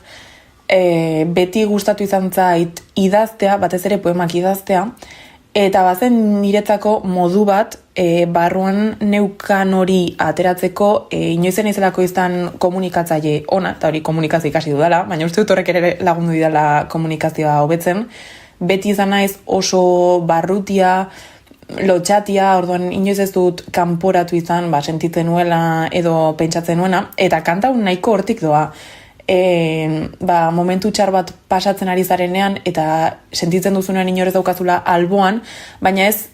beti gustatu izan zait idaztea, batez ere poemak idaztea, eta bazen niretzako modu bat barruan neukan hori ateratzeko, inoizen izelako izan komunikatzaile ona, eta hori komunikazio ikasi dudala, baina uste dut horrek ere lagundu didala komunikazioa hobetzen, beti izan naiz oso barrutia, lotxatia, orduan inoiz ez dut kanporatu izan, sentitzen nuela edo pentsatzen nuena, eta kanta nahiko hortik doa. Momentu txar bat pasatzen ari zarenean eta sentitzen duzunean inorez daukazula alboan, baina ez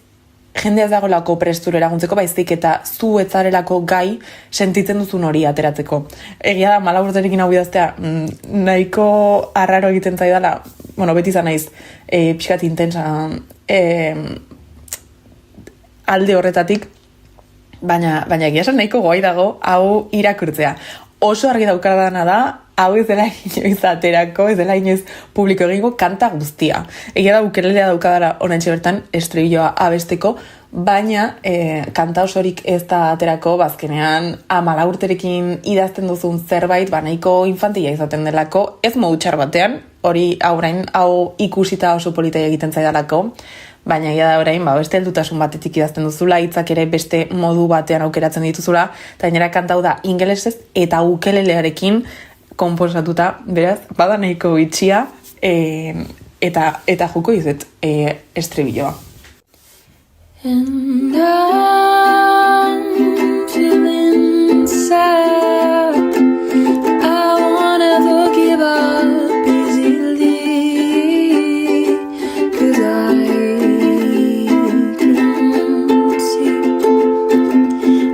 jende ez dagoelako prestura eraguntzeko, baizik eta zu etzarelako gai sentitzen duzun hori ateratzeko. Egia da, 14 urterekin hau idaztea nahiko arraro egiten zaidala, beti izan naiz pixkat intensa alde horretatik, baina egia esan nahiko goai dago hau irakurtzea. Oso argi daukardana da, hau ez dela inoiz aterako, ez dela inoiz publiko egingo kanta guztia. Egia da ukelelea daukadara oraintxe bertan estribilloa abesteko, baina kanta osorik ez da aterako, bazkenean 14 urterekin idazten duzun zerbait, nahiko infantila izaten delako, ez modu txar batean, hori hau ikusita oso polita egiten zaidalako, baina egia da orain, beste heldutasun batetik idazten duzula, hitzak ere beste modu batean aukeratzen dituzula, eta gainera kantau da ingelesez eta ukelelearekin konposatuta, beraz, bada nahiko itxia, eta joko izet estribilloa. And I'm feeling sad, I won't ever give up easily, 'cause I can see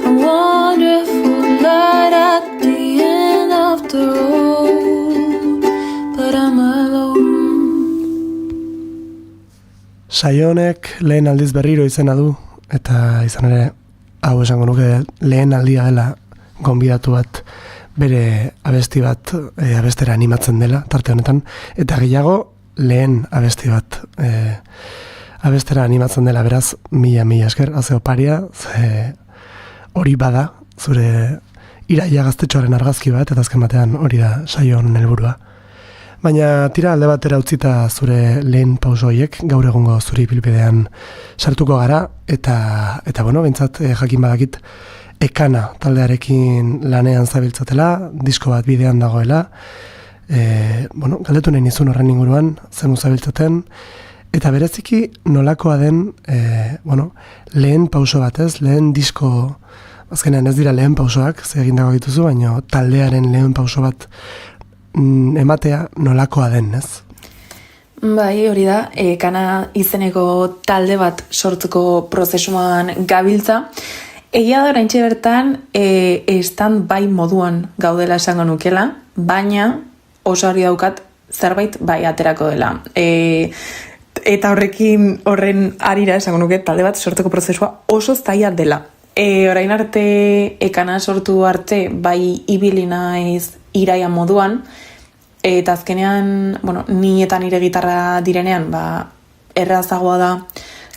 a wonderful light at the end of the road, but I'm alone. Saio honek lehen aldiz berriro izena du, eta izan ere, hau esango nuke lehen aldia dela gonbidatu bat bere abesti bat abestera animatzen dela, tarte honetan, eta gehiago lehen abesti bat abestera animatzen dela, beraz, mila esker, haze oparia, hori bada, zure iraia gaztetxoaren argazki bat, eta azken batean hori da saio honen helburua. Baina tira alde batera utzita zure lehen pauso horiek, gaur egungo zure ibilbidean sartuko gara, eta bueno, bentsat jakin badakit, Ekana taldearekin lanean zabiltzatela, disko bat bidean dagoela, bueno, galdetu nahi nizun horren inguruan, zenu zabiltzaten, eta bereziki nolakoa den, bueno, lehen pauso bat ez, lehen disko, azkenean ez dira lehen pausoak, ze egin dago dituzu, baina taldearen lehen pauso bat ematea nolakoa den, ez? Bai, hori da, Ekana izeneko talde bat sortzeko prozesuan gabiltza. Egia da oraintxe bertan stand-by moduan gaudela esango nukela, baina oso hori daukat zerbait bai aterako dela. Eta horren arira esango nuke talde bat sortzeko prozesua oso zaila dela. Orain arte Ekana sortu arte bai ibili naiz iraia moduan, eta azkenean, bueno, ni eta nire gitarra direnean, errazagoa da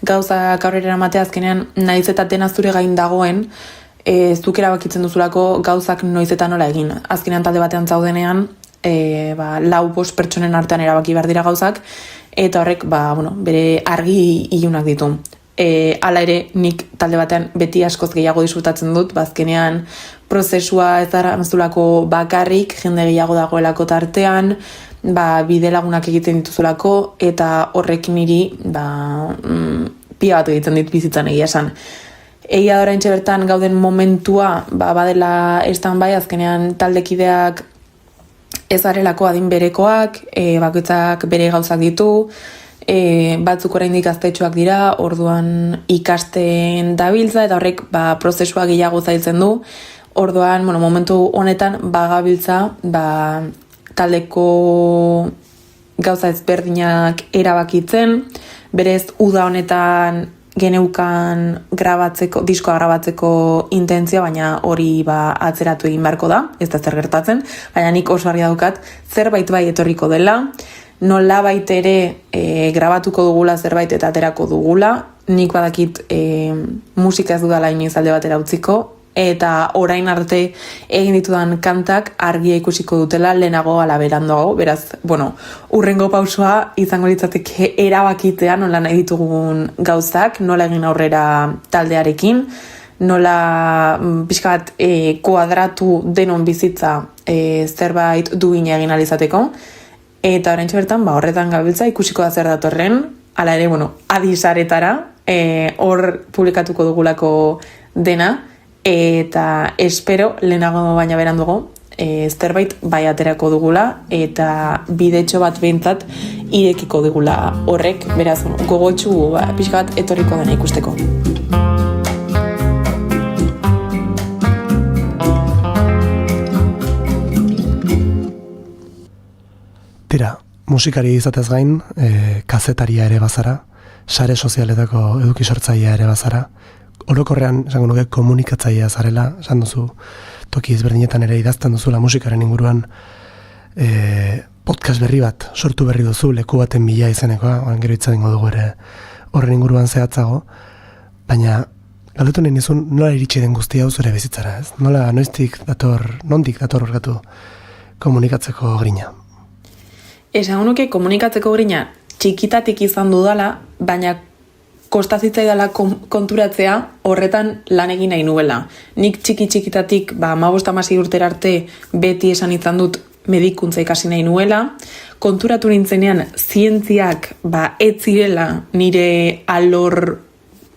gauzak aurrera eramatea, azkenean naiz eta dena zure gain dagoen, zuk erabakitzen duzulako gauzak noiz eta nola egin. Azkenean talde batean zaudenean, 4-5 pertsonen artean erabaki behar dira gauzak, eta horrek, bueno, bere argi ilunak ditu. Hala ere, nik talde batean beti askoz gehiago disfrutatzen dut, azkenean prozesua ez da mazulako bakarrik, jende gehiago dagoelako tartean, bide lagunak egiten dituzulako, eta horrek niri pia bat egiten dit bizitzan egia esan. Egia da oraintxe bertan gauden momentua badela stand-by, azkenean taldekideak ez garelako adin berekoak, bakoitzak bere gauzak ditu, batzuk oraindik gaztetxoak dira, orduan ikasten dabiltza, eta horrek prozesua gehiago zailtzen du. Orduan, momentu honetan bagabiltza, taldeko gauza ezberdinak erabakitzen, berez uda honetan geneukan diskoa grabatzeko intentzia, baina hori atzeratu egin beharko da, ez da zer gertatzen, baina nik oso argi daukat zerbait bai etorriko dela, nola baita ere grabatuko dugula zerbait eta aterako dugula, nik badakit musika ez dudala inoiz alde batera utziko, eta orain arte egin ditudan kantak argia ikusiko dutela lehenago ala beranduago, beraz, urrengo pausua izango litzateke erabakitzea nola nahi ditugun gauzak, nola egin aurrera taldearekin, nola pixka bat kuadratu denon bizitza zerbait duina egin alizateko, eta oraintxe bertan horretan gabiltza ikusiko da zer datorren, hala ere, adisaretara, hor publikatuko dugulako dena, eta espero lehenago baina beranduago zerbait bai aterako dugula, eta bidetxo bat behintzat irekiko dugula horrek, beraz, gogotsu pixka bat etorriko dena ikusteko. Tira, musikari izatez gain, kazetaria ere bazara, sare sozialetako eduki sortzailea ere bazara, orokorrean, esango nuke, komunikatzailea zarela, esan duzu, toki ezberdinetan ere idazten duzula musikaren inguruan, podcast berri bat, sortu berri duzu, leku baten bila izenekoa, gero itzadengo dugu ere horren inguruan zehatzago, baina galdetu nahi nizun, nola iritsi den guztia hau zure bizitzara, ez? Nondik dator orgatu komunikatzeko grina? Esango nuke komunikatzeko grina txikitatik izan dudala, baina kostazitzaidala konturatzea horretan lan egin nahi nuela. Nik txikitatik, 15-16 urtera arte beti esan izan dut medikuntza ikasi nahi nuela. Konturatu nintzenean zientziak ez zirela nire alor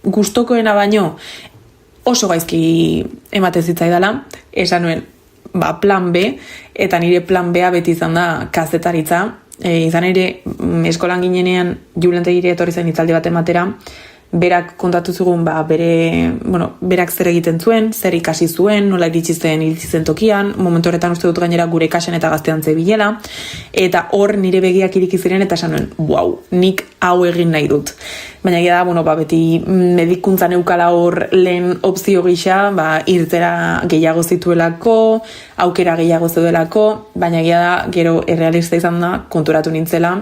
gustokoena baino oso gaizki emate zitzaidala. Esan nuen, plan B, eta nire plan B beti izan da kazetaritza. Izan ere, eskolan ginenean Julen Tegire etorri zen hitzaldi bat ematera, berak kontatu zugun berak zer egiten zuen, zer ikasi zuen, nola iritsi zen tokian, momentu horretan uste dut gainera gure kasen eta gaztean zebilela, eta hor nire begiak iriki ziren eta esan nuen, nik hau egin nahi dut. Baina gira da, beti medikuntza neukala hor lehen opzio gisa, irtera gehiago zituelako, aukera gehiago zeudelako, baina gira da, gero errealista izan da, konturatu nintzela,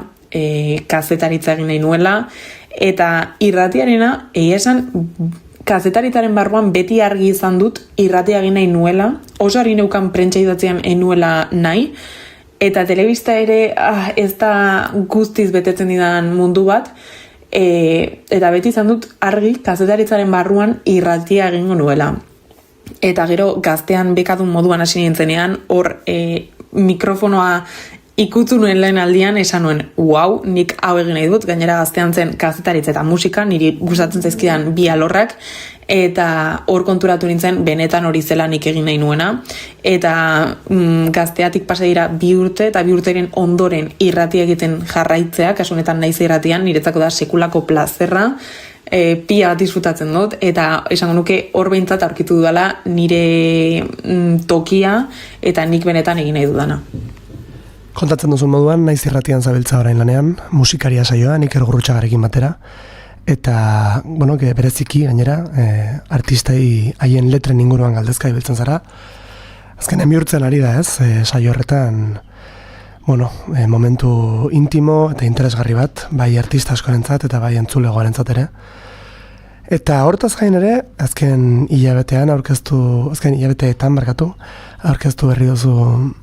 kazetaritza egin nahi nuela, eta irratiarena, egia esan, kazetaritaren barruan beti argi izan dut irratia egin nahi nuela, oso argi neukan prentsa idatzean enuela nahi, eta telebista ere ez da guztiz betetzen didan mundu bat, eta beti izan dut argi kazetaritzaren barruan irratia egingo nuela. Eta gero gaztean bekadun moduan hasi nintzenean, hor mikrofonoa ikutu nuen lehen aldian, esan nuen, wow, nik hau egin nahi dut, gainera gaztean zen kazetaritza eta musika, niri gustatzen zaizkidan bi alorrak, eta hor konturatu nintzen benetan hori zela nik egin nahi nuena, eta gazteatik pasa dira 2 urte, eta 2 urteren ondoren irratia egiten jarraitzea, kasu honetan naiz irratian, niretzako da sekulako plazerra, pia bat disfrutatzen dut, eta esango nuke hor behintzat aurkitu dudala nire tokia, eta nik benetan egin nahi dudana. Kontatzen duzun moduan, naiz irratian zabiltza orain lanean, musikaria saioa, Iker Gurrutxagarekin batera, eta, bueno, bereziki gainera, artistai haien letren inguruan galdezka ibiltzen zara. Azkenean bihurtzen ari da ez, saio horretan, bueno, momentu intimo eta interesgarri bat, bai artista askorentzat eta bai entzulegoarentzat ere. Eta hortaz gain ere, azken hilabetean hilabeteetan aurkeztu berri duzu,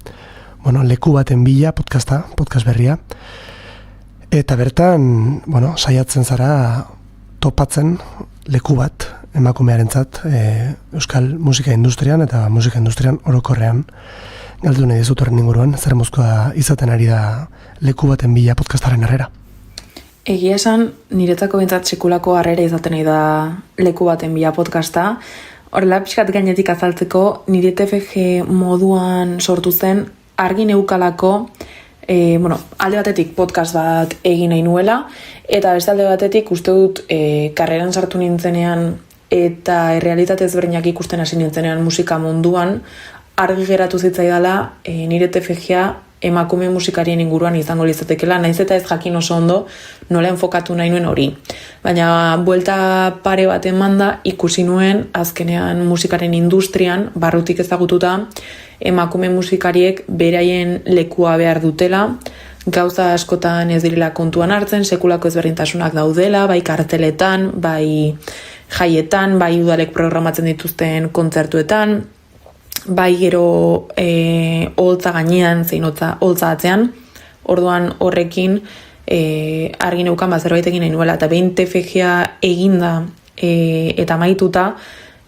bueno, Leku baten bila podcast berria. Eta bertan, bueno, saiatzen zara topatzen leku bat emakumearentzat euskal musika industrian eta musika industrian orokorrean. Galdu nahi dizut horren inguruan, zer mozkoa izaten ari da Leku baten bila podcastaren harrera. Egia esan, niretzako bintzat sekulako harrera izaten nahi da Leku baten bila podcasta. Horrela pixkat gainetik azaltzeko, nire TFG moduan sortu zen, argi neukalako, alde batetik podcast bat egin nahi nuela, eta beste alde batetik uste dut karreran sartu nintzenean eta errealitate ezberdinak ikusten hasi nintzenean musika munduan, argi geratu zitzaidala nire TFG-a emakume musikarien inguruan izango litzatekeela, naiz eta ez jakin oso ondo nola enfokatu nahi nuen hori. Baina buelta pare bat emanda ikusi nuen azkenean musikaren industrian, barrutik ezagututa, emakume musikariek beraien lekua behar dutela, gauza askotan ez direla kontuan hartzen, sekulako ezberdintasunak daudela, bai karteletan, bai jaietan, bai udalek programatzen dituzten kontzertuetan, bai gero holtza gainean, zein holtza atzean, orduan horrekin argi neukan zerbait egin nahi nuela, eta behin TFG-a eginda eta maituta,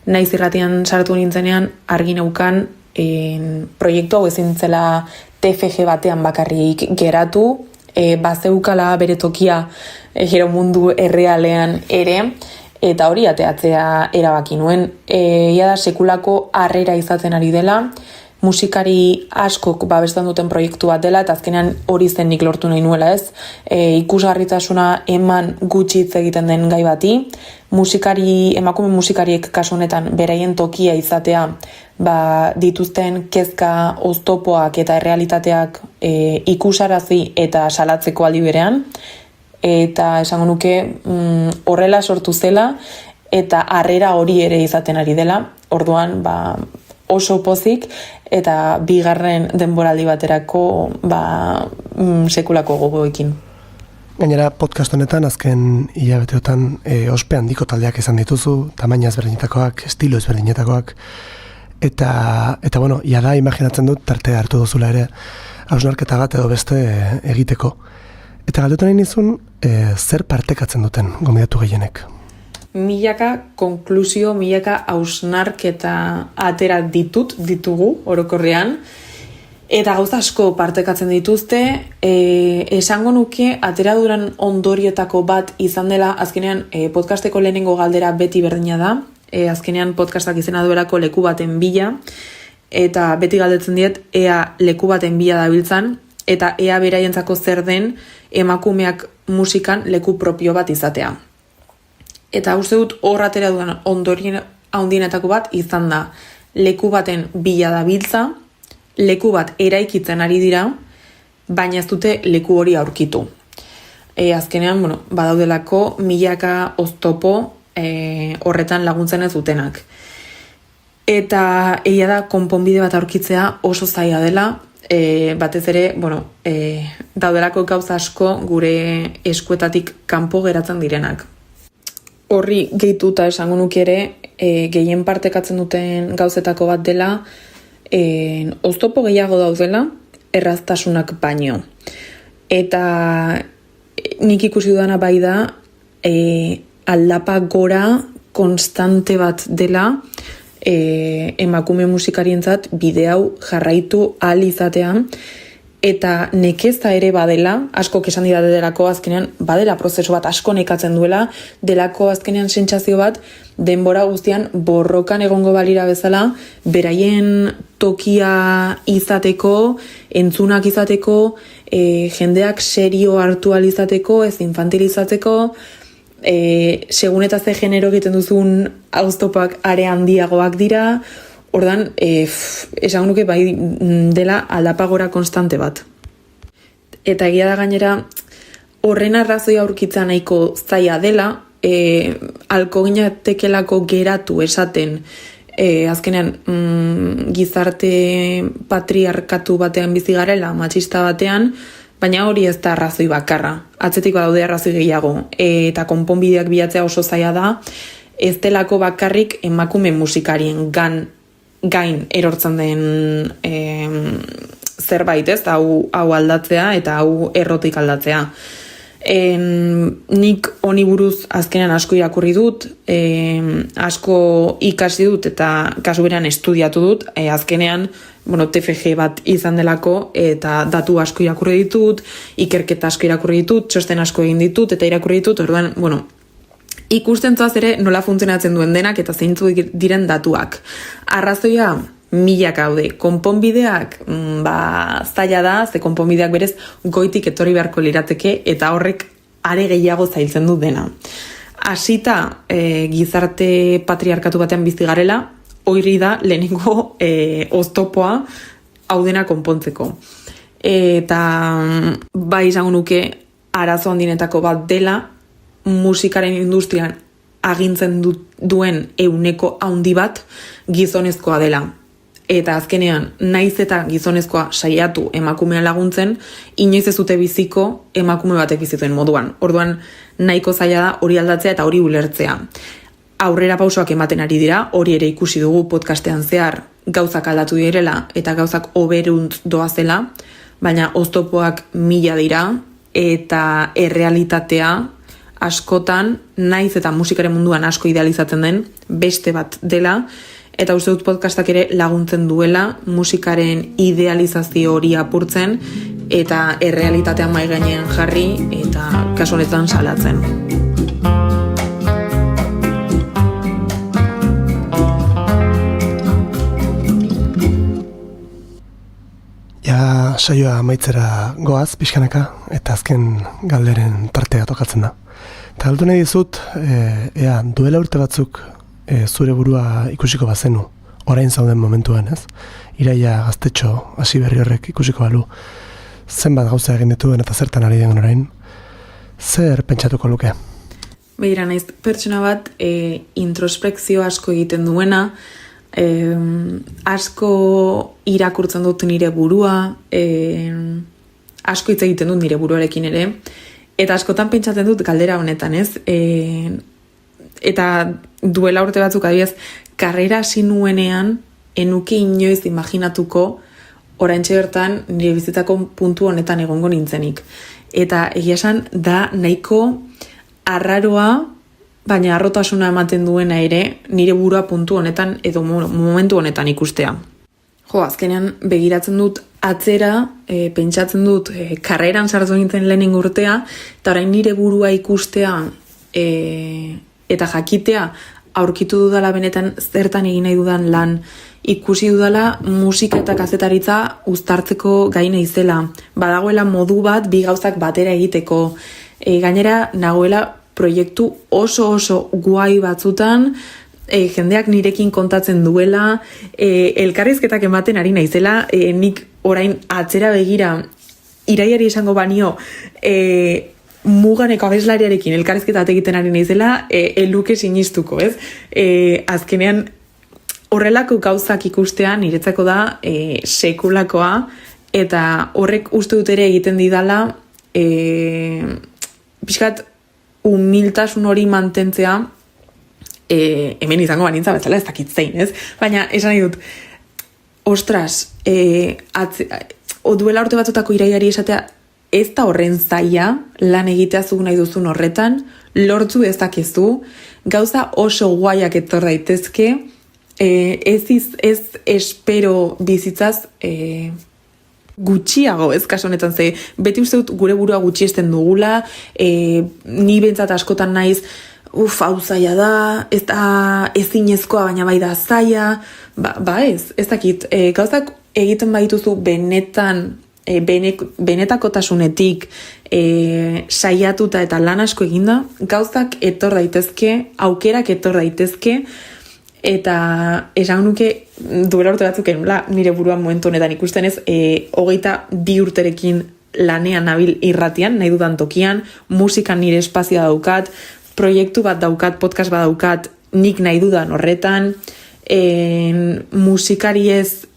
naiz irratian sartu nintzenean argi neukan proiektu hau ezin zela TFG batean bakarrik geratu, bazeukala bere tokia gero mundu errealean ere, eta hori ateatzea erabaki nuen. Ia da sekulako harrera izaten ari dela, musikari askok babesten duten proiektu bat dela, eta azkenean hori zen nik lortu nahi nuela ez. Ikusgarritasuna eman gutxi hitz egiten den gai bati, emakume musikariek kasu honetan beraien tokia izatea, dituzten kezka oztopoak eta errealitateak ikusarazi eta salatzeko aldi berean, eta esango nuke horrela sortu zela eta harrera hori ere izaten ari dela, orduan oso pozik eta bigarren denboraldi baterako sekulako gogoekin. Gainera podcast honetan azken hilabeteotan ospe handiko taldeak izan dituzu, tamaina ezberdinetakoak, estilo ezberdinetakoak, eta bueno, jada imaginatzen dut tartea hartu duzula ere hausnarketa bat edo beste egiteko. Eta galdetu nahi nizun, zer partekatzen duten gonbidatu gehienek? Milaka konklusio, milaka hausnarketa atera ditugu orokorrean, eta gauza asko partekatzen dituzte, esango nuke ateraduran ondorietako bat izan dela, azkenean podcasteko lehenengo galdera beti berdina da, azkenean podcastak izena duelako Leku baten bila, eta beti galdetzen diet ea leku baten bila dabiltzan, eta ea beraientzako zer den emakumeak musikan leku propio bat izatea. Eta uste dut hor atera duan ondorien handienetako bat izan da leku baten bila dabiltza, leku bat eraikitzen ari dira, baina ez dute leku hori aurkitu. Azkenean, badaudelako milaka oztopo horretan laguntzen ez dutenak. Eta egia da konponbide bat aurkitzea oso zaila dela, batez ere, daudelako gauza asko gure eskuetatik kanpo geratzen direnak. Horri gehituta esango nuke ere, gehien partekatzen duten gauzetako bat dela, oztopo gehiago daudela, erraztasunak baino. Eta nik ikusi dudana bai da aldapa gora konstante bat dela emakume musikarientzat bide hau jarraitu ahal izatean, eta nekeza ere badela, asko esan didate delako azkenean, badela prozesu bat asko nekatzen duela, delako azkenean sentsazio bat, denbora guztian borrokan egongo balira bezala, beraien tokia izateko, entzunak izateko, jendeak serio hartu ahal izateko, ez infantilizatzeko, segun eta ze genero egiten duzun auztopak are handiagoak dira. Ordan, esan nuke bai dela aldapagora konstante bat. Eta egia da gainera, horren arrazoia aurkitza nahiko zaila dela, alko ginatekelako geratu esaten, azkenean gizarte patriarkatu batean bizi garela, matxista batean, baina hori ez da arrazoi bakarra. Atzetik badaude arrazoi gehiago, eta konponbideak bilatzea oso zaila da, ez delako bakarrik emakume musikarien gain erortzen den zerbait, ez, hau aldatzea eta hau errotik aldatzea. Nik honi buruz azkenean asko irakurri dut, asko ikasi dut eta kasu berean estudiatu dut, azkenean TFG bat izan delako eta datu asko irakurri ditut, ikerketa asko irakurri ditut, txosten asko egin ditut eta irakurri ditut, orduan, ikusten zoaz ere nola funtzionatzen duen denak eta zeintzu diren datuak. Arrazoia milak haude. Konponbideak zaila da, ze konponbideak berez goitik etorri beharko lirateke eta horrek are gehiago zailtzen du dena. Hasita gizarte patriarkatu batean bizi garela, hori da lehenengo oztopoa hau dena konpontzeko. Eta bai izango nuke arazo handinetako bat dela, musikaren industrian agintzen duen ehuneko handi bat gizonezkoa dela. Eta azkenean, naiz eta gizonezkoa saiatu emakumea laguntzen, inoiz ez dute biziko emakume batek bizituen moduan. Orduan, nahiko zaila da hori aldatzea eta hori ulertzea. Aurrera pausoak ematen ari dira, hori ere ikusi dugu podcastean zehar, gauzak aldatu direla eta gauzak hoberuntz doazela, baina oztopoak mila dira eta errealitatea askotan, naiz eta musikaren munduan asko idealizatzen den, beste bat dela, eta uste dut podcastak ere laguntzen duela musikaren idealizazio hori apurtzen eta errealitatea mahai gainean jarri eta kasu honetan salatzen. Ja, saioa amaitzera goaz, pixkanaka, eta azken galderen tartea tokatzen da. Eta galdu nahi dizut, duela urte batzuk zure burua ikusiko bazenu, orain zauden momentuan, ez? Iraia gaztetxo, hasi berri horrek ikusiko balu, zenbat gauza egin dituen eta zertan ari den orain, zer pentsatuko luke? Begira naiz, pertsona bat introspekzio asko egiten duena, asko irakurtzen dut nire burua, asko hitz egiten dut nire buruarekin ere, eta askotan pentsatzen dut galdera honetan, ez? Eta duela urte batzuk adibidez, karrera hasi nuenean enuke inoiz imaginatuko oraintxe bertan nire bizitako puntu honetan egongo nintzenik. Eta egia esan da nahiko arraroa, baina harrotasuna ematen duena ere nire burua puntu honetan edo momentu honetan ikustea. Azkenean begiratzen dut atzera, pentsatzen dut karreran sartu nintzen lehenengo urtea, eta orain nire burua ikustea eta jakitea aurkitu dudala benetan zertan egin nahi dudan lan, ikusi dudala musika eta kazetaritza uztartzeko gaina izela. Badagoela modu bat bi gauzak batera egiteko. Gainera nagoela proiektu oso guai batzutan, jendeak nirekin kontatzen duela, elkarrizketak ematen ari naizela, nik orain atzera begira Iraiari esango banio Muganeko abeslariarekin elkarrizketat egiten ari naizela, eluke sinistuko, ez? Azkenean horrelako gauzak ikustea niretzako da sekulakoa, eta horrek uste dut ere egiten didala pixkat humiltasun hori mantentzea, hemen izango banintza bezala ez dakit zein, ez? Baina esan nahi dut, ostras, duela urte batzutako iraiari esatea, ez da horren zaila, lan egitea zuk nahi duzun horretan, lortzu ezakezu, gauza oso guaiak etor daitezke, ez espero bizitzaz gutxiago, ez kaso honetan, ze beti uste dut gure burua gutxiesten dugula, ni bentsat askotan naiz, hau zaila da, ez da ezinezkoa, baina bai da zaila, ez dakit, gauzak egiten badituzu benetan, benetakotasunetik saiatuta eta lan asko eginda, gauzak etor daitezke, aukerak etor daitezke, eta esan nuke duela urte batzuk nire buruan momentu honetan ikusten ez, 22 urterekin lanean nabil irratian, nahi dudan tokian, musikan nire espazioa daukat, proiektu bat daukat, podcast bat daukat, nik nahi dudan horretan, musikari ez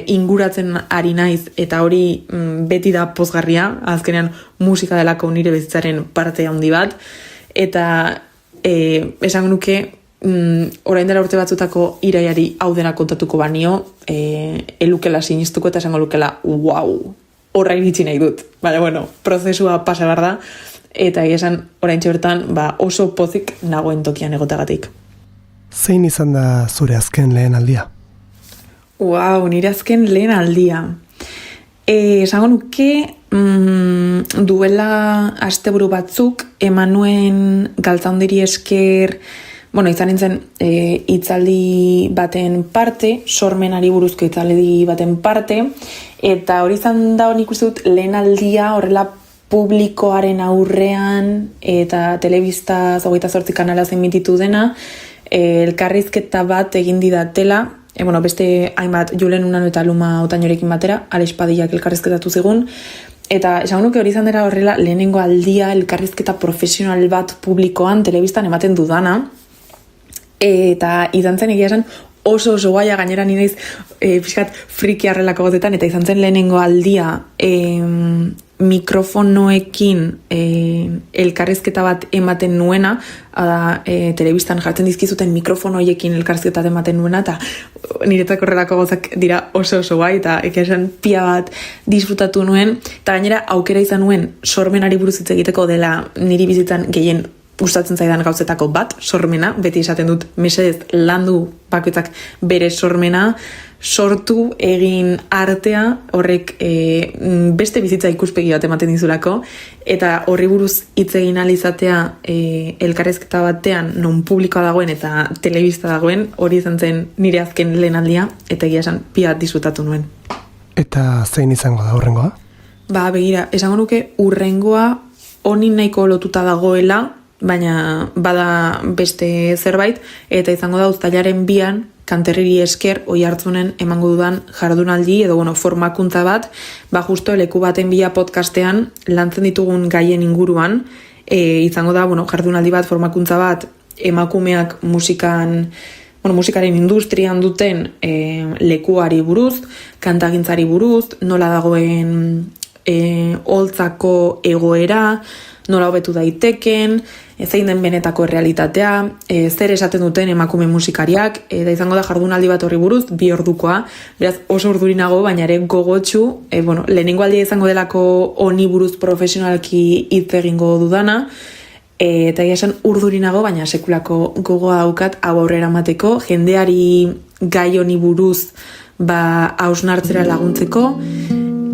inguratzen ari naiz, eta hori beti da pozgarria, azkenean musika delako nire bizitzaren parte handi bat, eta esan nuke orain dela urte batzutako iraiari hau dena kontatuko banio, elukela sinistuko eta esango lukela, wow, horra iritsi nahi dut. Baina, bueno, prozesua pasa behar da, eta esan orain bertan oso pozik nagoen tokian egoteagatik. Zein izan da zure azken lehen aldia? Wow, nire azken lehen aldia. Esango nuke duela asteburu batzuk emanuen galtzaundiri esker, izan nintzen hitzaldi baten parte, sormenari buruzko hitzaldi baten parte, eta hori izan da nik uste dut lehen aldia horrela publikoaren aurrean eta telebista 28 kanala emititu dena, elkarrizketa bat egin didatela, beste hainbat Julen Unano eta Luma Otañorekin batera, Alex Padillak elkarrizketatu zigun, eta esan nuke hori izan dela horrela lehenengo aldia elkarrizketa profesional bat publikoan telebistan ematen dudana, eta izan zen egia esan oso gaia gainera ni naiz pixkat friki arrelako gotetan, eta izan zen lehenengo aldia mikrofonoekin elkarrizketa bat ematen nuena, telebistan jartzen dizkizuten mikrofonoekin elkarrizketa ematen nuena, eta niretzako horrelako gozak dira oso gai, eta esan pia bat disfrutatu nuen, eta gainera aukera izan nuen sormenari buruz hitz egiteko dela niri bizitzan gehien gustatzen zaidan gauzetako bat, sormena, beti esaten dut mesedez landu bakoitzak bere sormena, sortu egin artea, horrek beste bizitza ikuspegi bat ematen dizulako, eta horri buruz hitz egin ahal izatea elkarrizketa batean non publikoa dagoen eta telebista dagoen, hori izan zen nire azken lehen aldia, eta egia esan pia disfrutatu nuen. Eta zein izango da hurrengoa? Begira, esango nuke hurrengoa honin nahiko lotuta dagoela, baina bada beste zerbait, eta izango da uztailaren 2an, kanterriri esker, Oiartzunen emango dudan jardunaldi, edo formakuntza bat, justo leku baten bila podcastean, lantzen ditugun gaien inguruan, izango da jardunaldi bat, formakuntza bat, emakumeak musikaren industrian duten lekuari buruz, kantagintzari buruz, nola dagoen holtzako egoera, nola hobetu daiteken, zein den benetako errealitatea, zer esaten duten emakume musikariak, eta izango da jardunaldi bat horri buruz, 2 ordukoa, beraz oso urdurinago, baina ere gogotsu, lehenengo aldia izango delako honi buruz profesionalki hitz egingo dudana, eta esan urdurinago, baina sekulako gogoa daukat hau aurrera emateko, jendeari gai honi buruz hausnartzera laguntzeko,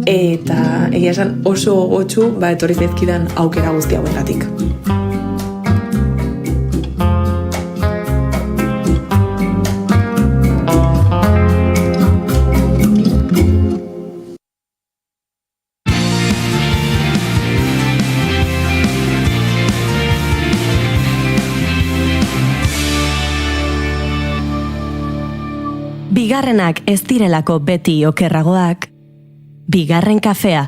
eta egia esan oso gogotsu etorri zaizkidan aukera guzti hauengatik. Bigarrenak ez direlako beti okerragoak, bigarren kafea.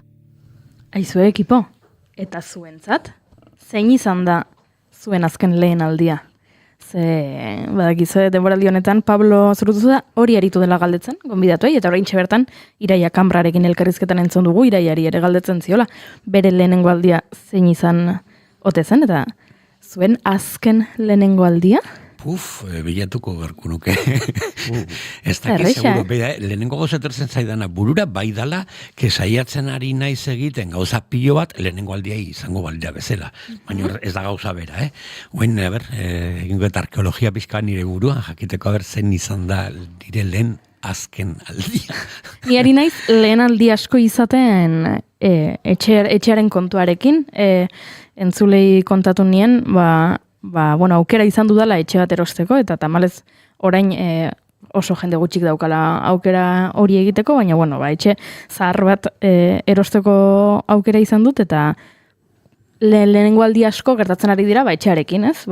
Aizue ekipo, eta zuentzat, zein izan da zuen azken lehen aldia? Badakizue denboraldi honetan Pablo Zurutuza da hori aritu dela galdetzen, gonbidatuei, eta oraintxe bertan Iraia Kambrarekin elkarrizketan entzun dugu, Iraiari ere galdetzen ziola, bere lehenengo aldia zein izan ote zen, eta zuen azken lehenengo aldia? Bilatuko berku nuke. Ez dakit seguro, lehenengo gozeterzen zaidana burura, bai dala, saiatzen ari naiz egiten gauza pilo bat, lehenengo aldiai izango baldia bezala. Baina ez da gauza bera, Oen, egingo eta arkeologia pixka nire buruan, jakiteko zen izan da dire lehen azken aldia. Ni ari naiz lehen aldi asko izaten etxearen kontuarekin, entzulei kontatu nien, bueno, aukera izan dudala etxe bat erosteko, eta tamalez orain oso jende gutxik daukala aukera hori egiteko, baina bueno, etxe zahar bat erosteko aukera izan dut, eta lehenengo aldi asko gertatzen ari dira, etxearekin, ez?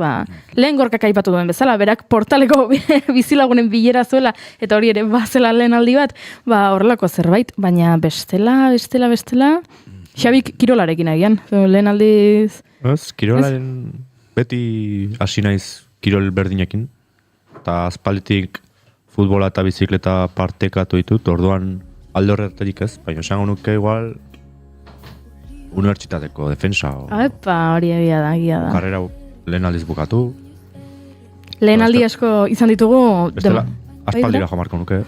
Lehen gorkak aipatu duen bezala, berak portaleko bizilagunen bilera zuela, eta hori ere bazela lehen aldi bat, horrelako zerbait, baina bestela, Xabik kirolarekin agian, lehen aldiz... Ez, kirolaren beti hasi naiz kirol berdinekin, eta azpalitik futbola eta bizikleta partekatu ditut, orduan alde horretarik ez, baina esango nuke igual unibertsitateko defensa. Hori egia da. Karrera lehen aldiz bukatu. Lehen aldi asko izan ditugu... Bestela, aspaldira jamarko nuke.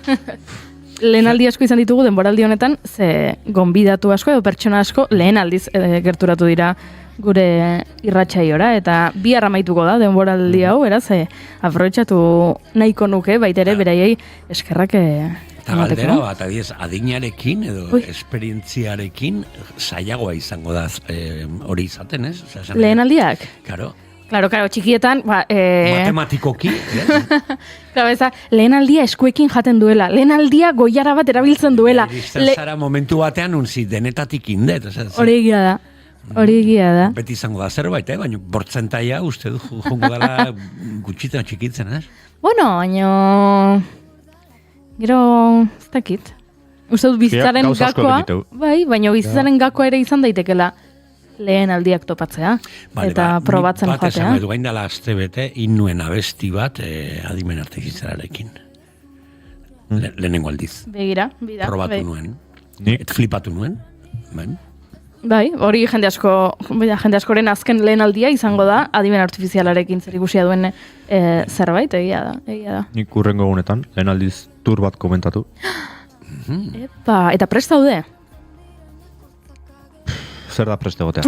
Lehen aldi asko izan ditugu denboraldi honetan, ze gonbidatu asko edo pertsona asko lehen aldiz gerturatu dira gure irratsaiora, eta bihar amaituko da denboraldi hau, beraz, aprobetxatu nahiko nuke, baitere beraiei eskerrak eta galdera bat, adinarekin edo esperientziarekin zailagoa izango da hori izaten, ez? Lehen aldiak? Claro, txikietan... matematikoki, lehen aldia eskuekin jaten duela, lehen aldia goiara bat erabiltzen duela. Iristen zara momentu batean unzi denetatik indet. Hori egia da. Beti izango da zerbait, baina bortzentaia uste du jongo dela gutxitzen txikitzen, ez? Bueno, baina... Gero, ez dakit. Uste dut bizitzaren gakoa, baina bizitzaren gakoa ere izan daitekela lehen aldiak topatzea, eta probatzen joatea. Bat esan edu gain dela azte bete, innuen abesti bat adimen artifizialarekin. Lehenengo aldiz. Begira. Probatu nuen. Et flipatu nuen. Hori jende askoren azken lehen aldia izango da, adimen artifizialarekin zer ikusia duen zerbait, egia da. Nik urrengo egunetan, lehen aldiz tur bat komentatu. Eta prest daude? Zer da prest egotea?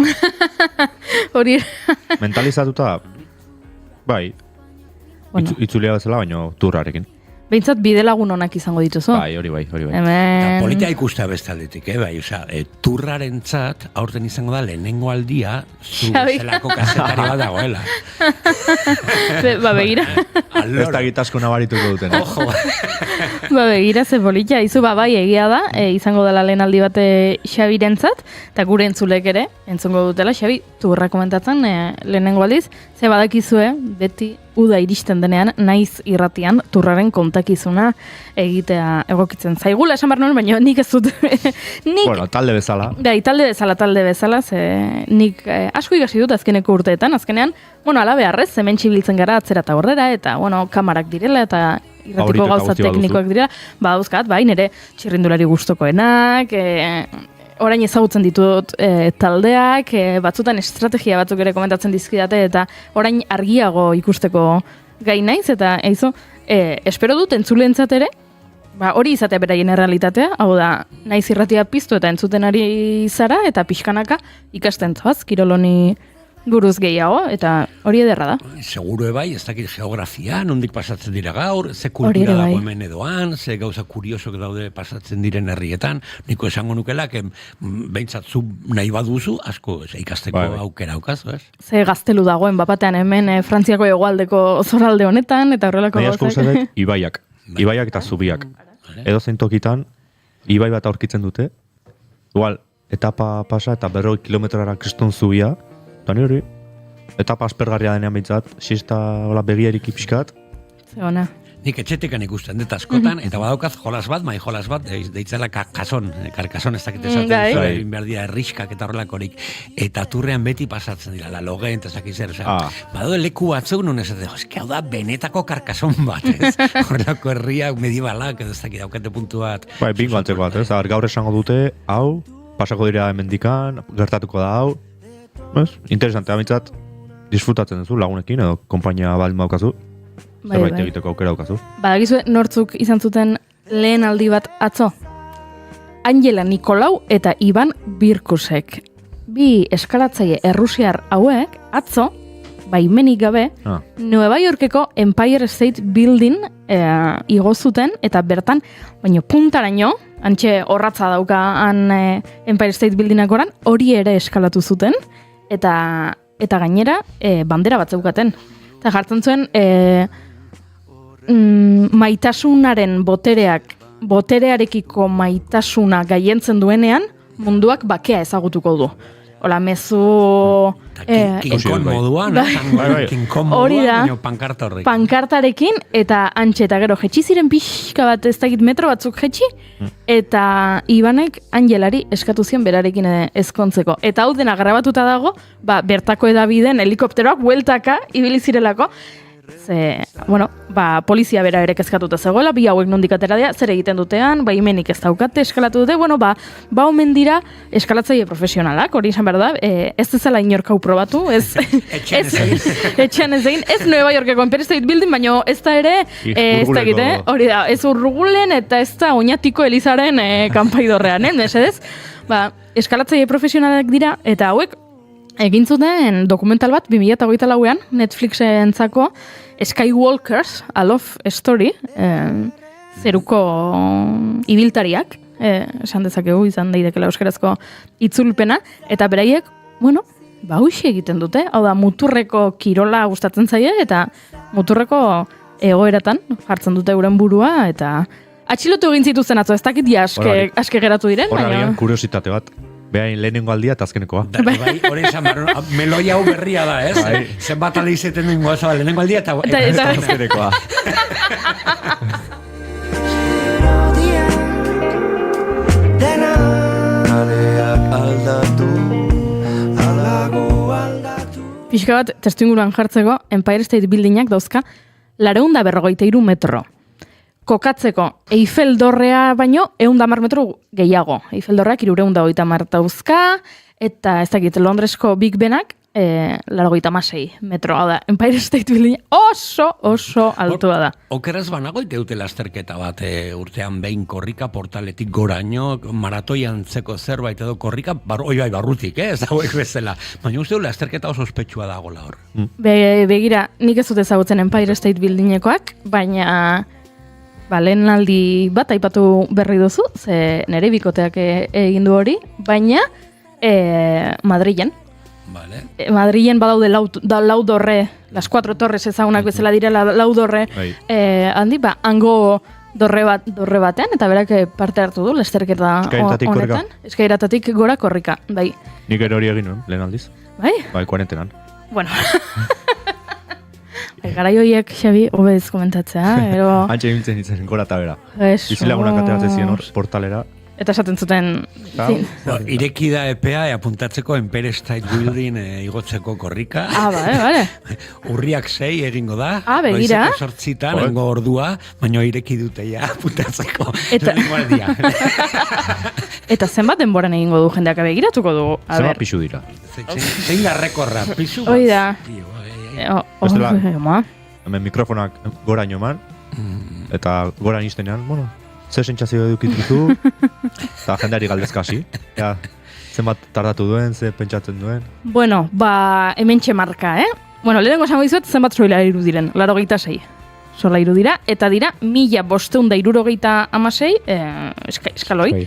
Hori... Mentalizatuta, itzulia bezala, baina turrarekin. Behintzat bidelagun onak izango dituzu. Hori bai. Eta politia ikustea bestaldetik, turraren txat, aurten izango da lehenengo aldia, zu zelako kasetari bat dagoela. Begira. Ez da gitasko nabarituko duten. Ojo. Begira, ze politia, izu egia da, izango dela lehen aldi bate Xabiren tzat, eta gure entzulek ere, entzungo dutela, Xabi, turra komentatzen lehenengo aldiz, ze badakizue, beti uda iristen denean, naiz irratian, turraren kontakizuna egitea egokitzen zaigula, esan behar nuen, baina nik ez dut... Bueno, talde bezala. Talde bezala, ze nik asko ikasi dut azkeneko urteetan, azkenean, ala beharrez, hemen txibiltzen gara atzera eta horrera, eta, kamarak direla, eta irratiko gauza teknikoak direla, dauzkat, nire txirrindulari gustokoenak, orain ezagutzen ditut taldeak, batzutan estrategia batzuk ere komentatzen dizkidate, eta orain argiago ikusteko gai naiz, eta espero dut entzuleentzat ere, hori izatea beraien errealitatea, hau da, naiz irratia piztu eta entzuten ari zara, eta pixkanaka ikasten zoaz, kiroloni buruz gehiago, eta hori ederra da. Seguro ez dakit geografia, nondik pasatzen dira gaur, ze kultura dago hemen edoan, ze gauza kuriosok daude pasatzen diren herrietan, niko esango nukelak, behintzat zu nahi baduzu, asko ikasteko aukera aukaz, ez? Ze gaztelu dagoen, bapatean hemen Frantziako hegoaldeko zoralde honetan, eta horrelako gauzak. Nahi asko usadet, ibaiak eta zubiak. Edo zein tokitan, ibai bat aurkitzen dute, igual, etapa pasa eta 40 kilometrara kriston zubia, eta hori, etapa aspergarria denean behintzat, siesta begiarik ipiskat. Zegona. Nik etxetekan ikusten dut askotan, eta badaukaz jolas bat, deitzela karkason ez dakit esaten, egin behar dira erriskak eta horrelakorik, eta turrean beti pasatzen dira, la logen, eta zakit zer, badaude leku batzuk, non esaten, eske hau da benetako karkason bat, ez? Horrelako herriak medievalak, edo ez dakit daukate puntu bat. Bingo antzeko bat, ez? Gaur esango dute, hau, pasako dira hemendikan, gertatuko da hau, interesante, amintzat, disfrutatzen duzu lagunekin, edo kompainia baldin baukazu. zerbait egiteko aukera daukazu. Badakizue nortzuk izan zuten lehen aldi bat atzo? Angela Nikolau eta Ivan Birkusek. Bi eskalatzaile errusiar hauek atzo, baimenik gabe, Nueva Yorkeko Empire State Building igo zuten, eta bertan, baino puntaraino, antxe horratza dauka Empire State Buildingak oran, hori ere eskalatu zuten, eta gainera bandera bat zeukaten. Eta jartzen zuen maitasunaren boterearekiko maitasuna gaientzen duenean, munduak bakea ezagutuko du. Hola, mezu... Kinkon moduan, hori da, pankarta horrekin. Pankartarekin, eta antxe, eta gero, jetxi ziren pixka bat, ez dakit metro batzuk jetxi, eta Ibanek Angelari eskatu zion berarekin ezkontzeko. Eta hau dena grabatuta dago, bertako edabideen helikopteroak bueltaka ibili zirelako, polizia bera ere kezkatuta zegoela, bi hauek nondik atera dira, zer egiten dutean, baimenik ez daukate, eskalatu dute, omen dira eskalatzaile profesionalak, hori izan behar da, ez dezala inorkau probatu, etxean ez egin, ez Nueva Yorkeko Empire State Building, baina ez da ere, ez da egite, hori da, ez urrugulen eta ez da oinatiko elizaren kanpaidorrean, mesedez, eskalatzaile profesionalak dira, eta hauek, egin zuten dokumental bat 2024an Netflixentzako Skywalkers, A Love Story, zeruko ibiltariak, esan dezakegu izan daitekela euskarazko itzulpena, eta beraiek, hoxe egiten dute, hau da, muturreko kirola gustatzen zaie, eta muturreko egoeratan jartzen dute euren burua, eta atxilotu egin zituzten atzo, ez dakit aske geratu diren, baina... Kuriositate bat. Behain lehenengo aldia eta azkenekoa. Hori esan behar, meloi hau berria da, ez? Zenbat alde izeten duen goza, lehenengo aldia eta azkenekoa. Pixka bat, testuinguruan jartzeko, Empire State Buildingak dauzka 453 metro. Kokatzeko, Eiffel dorrea baino 110 metro gehiago. Eiffel dorreak 330 dauzka, eta ez dakit, Londresko Big Benak 86 metro. Hau da, Empire State Building oso altua da. Okeraz banago iteute lasterketa bat urtean behin korrika portaletik goraino, maratoian zeko zerbait edo korrika, barrutik, ez hauek bezala. Baina uste du lasterketa oso ospetsua dagoela hor. Begira, nik ez dut ezagutzen Empire State Buildingekoak, baina... lehen aldi bat aipatu berri duzu, ze nire bikoteak egin du hori, baina Madrilen. Madrilen badaude lau dorre, las 4 torres ezagunak bezala direla lau dorre, handi, hango dorre batean, eta berak parte hartu du, lasterketa honetan. Eskairatatik gora korrika, bai. Nik ere hori egin nuen, lehen aldiz. Bai, kuarentenan. Bueno... Garai horiek, Xabi, hobez komentatzea, ero... Antxe ibiltzen ditzen, gora eta bera. Bizilagunak ateratzen ziren hor, portalera. Eta esaten zuten... Ireki da EPA, apuntatzeko Empire State Building igotzeko korrika. Bale. Urriak 6 egingo da. Begira. Noizeko 8 nengo ordua, baina ireki dute ja apuntatzeko. Eta zenbat denboran egingo du jendeak begiratuko du? Zenbat pixu dira? Zein da rekorra, pixu bat. Hoi da. Hemen mikrofonak gora eman, eta gora iztenean, ze sentsazio edukituzu, eta jendeari galdezkasi. Zenbat tardatu duen, ze pentsatzen duen. Hemen txemarka, lehenengo esango dizuet, zenbat solairu diren, 86 solairu dira, eta dira 1576 eskaloi.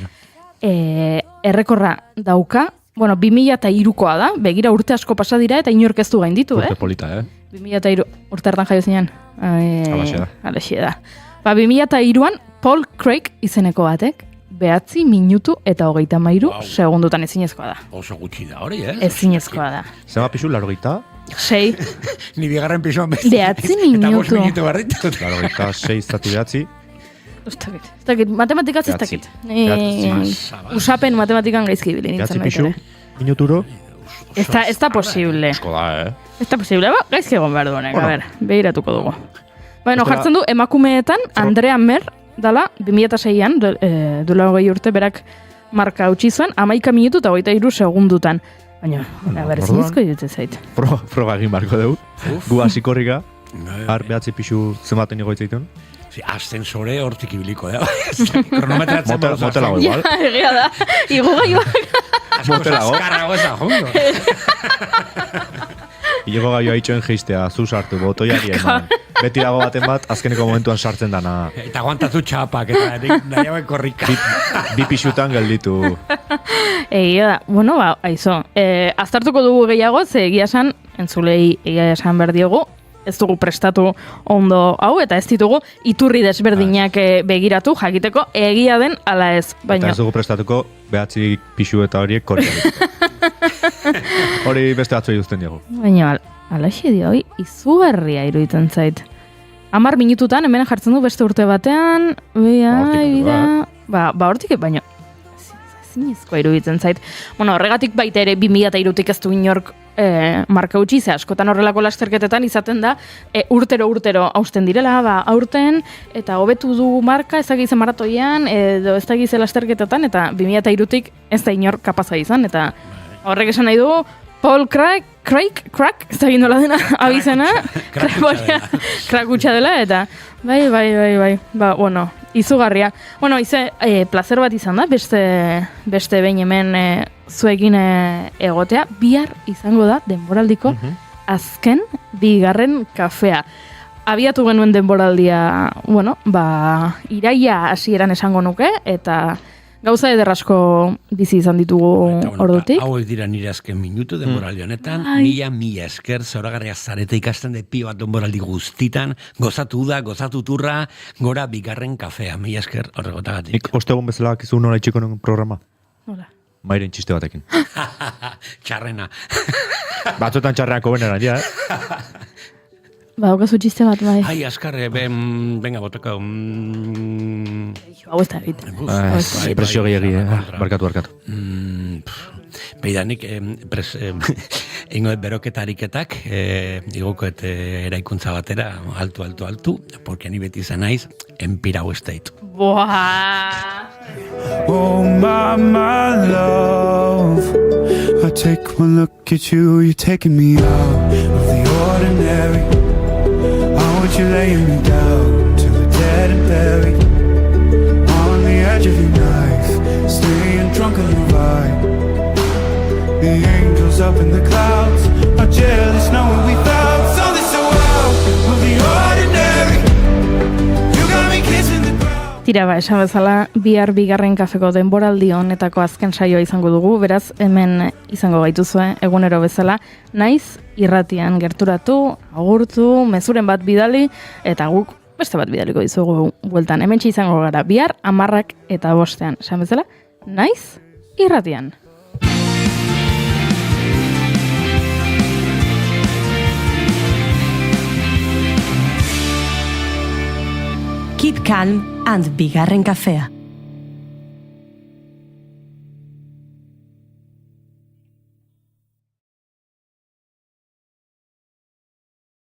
Errekorra dauka, 2003koa da, begira urte asko pasa dira eta inork ez du gainditu, Urte polita, 2003, urte hartan jaio zinean. Alaxia da. 2003an Paul Craig izeneko batek, 9 minutu eta 33 segundutan ezinezkoa da. Oso gutxi da hori, Ezinezkoa da. Zema pixu, 80? 6. Ni bigarren pixuan beste. 9 minutu. Eta 5 minutu barritu. 86 zati 9. Ez dakit, matematikaz ez dakit. Usapen matematikan gaizki bile nintzen. 9 pixu, minuturo? Ez da posible. Esko da, Ez da posible, gaizki egon behar duenek, behiratuko dugu. Jartzen du, emakumeetan, Andrea Mer, dala, 2006an, duela 20 urte, berak marka utzi zuen, 11 minutu eta 23 segundutan. Baina, zinezko dut zait. Proba egin barko dugu, gu hasikorrika. Har behatzi pixu zenbaten igo itzaitun? Ascensore hortik ibiliko da. Kronometratzen Motelago igual. Ja, egia da. Igogailuak. Motelago. Azkarrago ez da, jungo. Igo gaioa itxoen geistea, zu sartu, botoiari eman. Beti dago baten bat, azkeneko momentuan sartzen dana. Eta aguantatu txapak, eta nahiago korrika. Bi pixutan gelditu. Egia da, bueno, aizo. Aztartuko dugu gehiago, ze egia esan, entzulei egia esan behar diogu, ez dugu prestatu ondo hau, eta ez ditugu iturri desberdinak begiratu, jakiteko egia den ala ez. Eta ez dugu prestatuko, behatzi pixu eta horiek korriak. Hori beste atzoi duzten diego. Baina, alaxe dio, izugarria iruditzen zait. 10 minututan, hemen jartzen du beste urte batean, hortik, baina, zinezkoa iruditzen zait. Bueno, horregatik baita ere 2003-tik ez du inork marka utzi, ze askotan horrelako lasterketetan izaten da, urtero hausten direla, aurten, eta hobetu du marka ezagize maratoian, edo ezagize lasterketetan, eta 2003-tik ez da inor kapaza izan, eta horrek esan nahi du, Paul Craig, ez da gindola dena, abizena, Craig utxa dela, eta bai, bueno, izugarria. Bueno, placer bat izan da, beste behin hemen zuekin egotea, bihar izango da denboraldiko azken bigarren kafea. Abiatu genuen denboraldia, bueno, iraia hasieran esango nuke, eta gauza ederrasko bizi izan ditugu ordutik. Hauek dira nire azken minutu denboraldi honetan, mila esker, zoragarria zarete ikasten de pio bat denboraldi guztitan, gozatu turra, gora bigarren kafea, mila esker horregotagatik. Nik ostegun bezala kizu nola itxiko nuen programa? Nola? Mairen txiste batekin. Txarrena. Batzuetan txarrenako beneran, ja, Daukazu txiste bat, bai. Ai, askarre, venga, boteka. Hau ez da egiten. Presio gehiagi, barkatu. Beidanik, ingoet beroketariketak, igukoet eraikuntza batera, altu, porque ni beti izan naiz, empirau estate. Buah! Oh, my love, I take one look at you, you're taking me out of the ordinary. I want you laying me down to the dead and buried on the edge of your knife, staying drunk on your vibe. The angels up in the clouds are jealous knowing we found something so out of the ordinary. You got me kissing the ground. Tira, esan bezala, bihar bigarren kafeko denboraldi honetako azken saioa izango dugu, beraz, hemen izango gaituzue, egunero bezala, naiz, irratian gerturatu, agurtu, mezuren bat bidali, eta guk beste bat bidaliko dizugu bueltan. Hementxe izango gara, bihar 10 eta 5, esan bezala, naiz, irratian. Keep calm and bigarren kafea.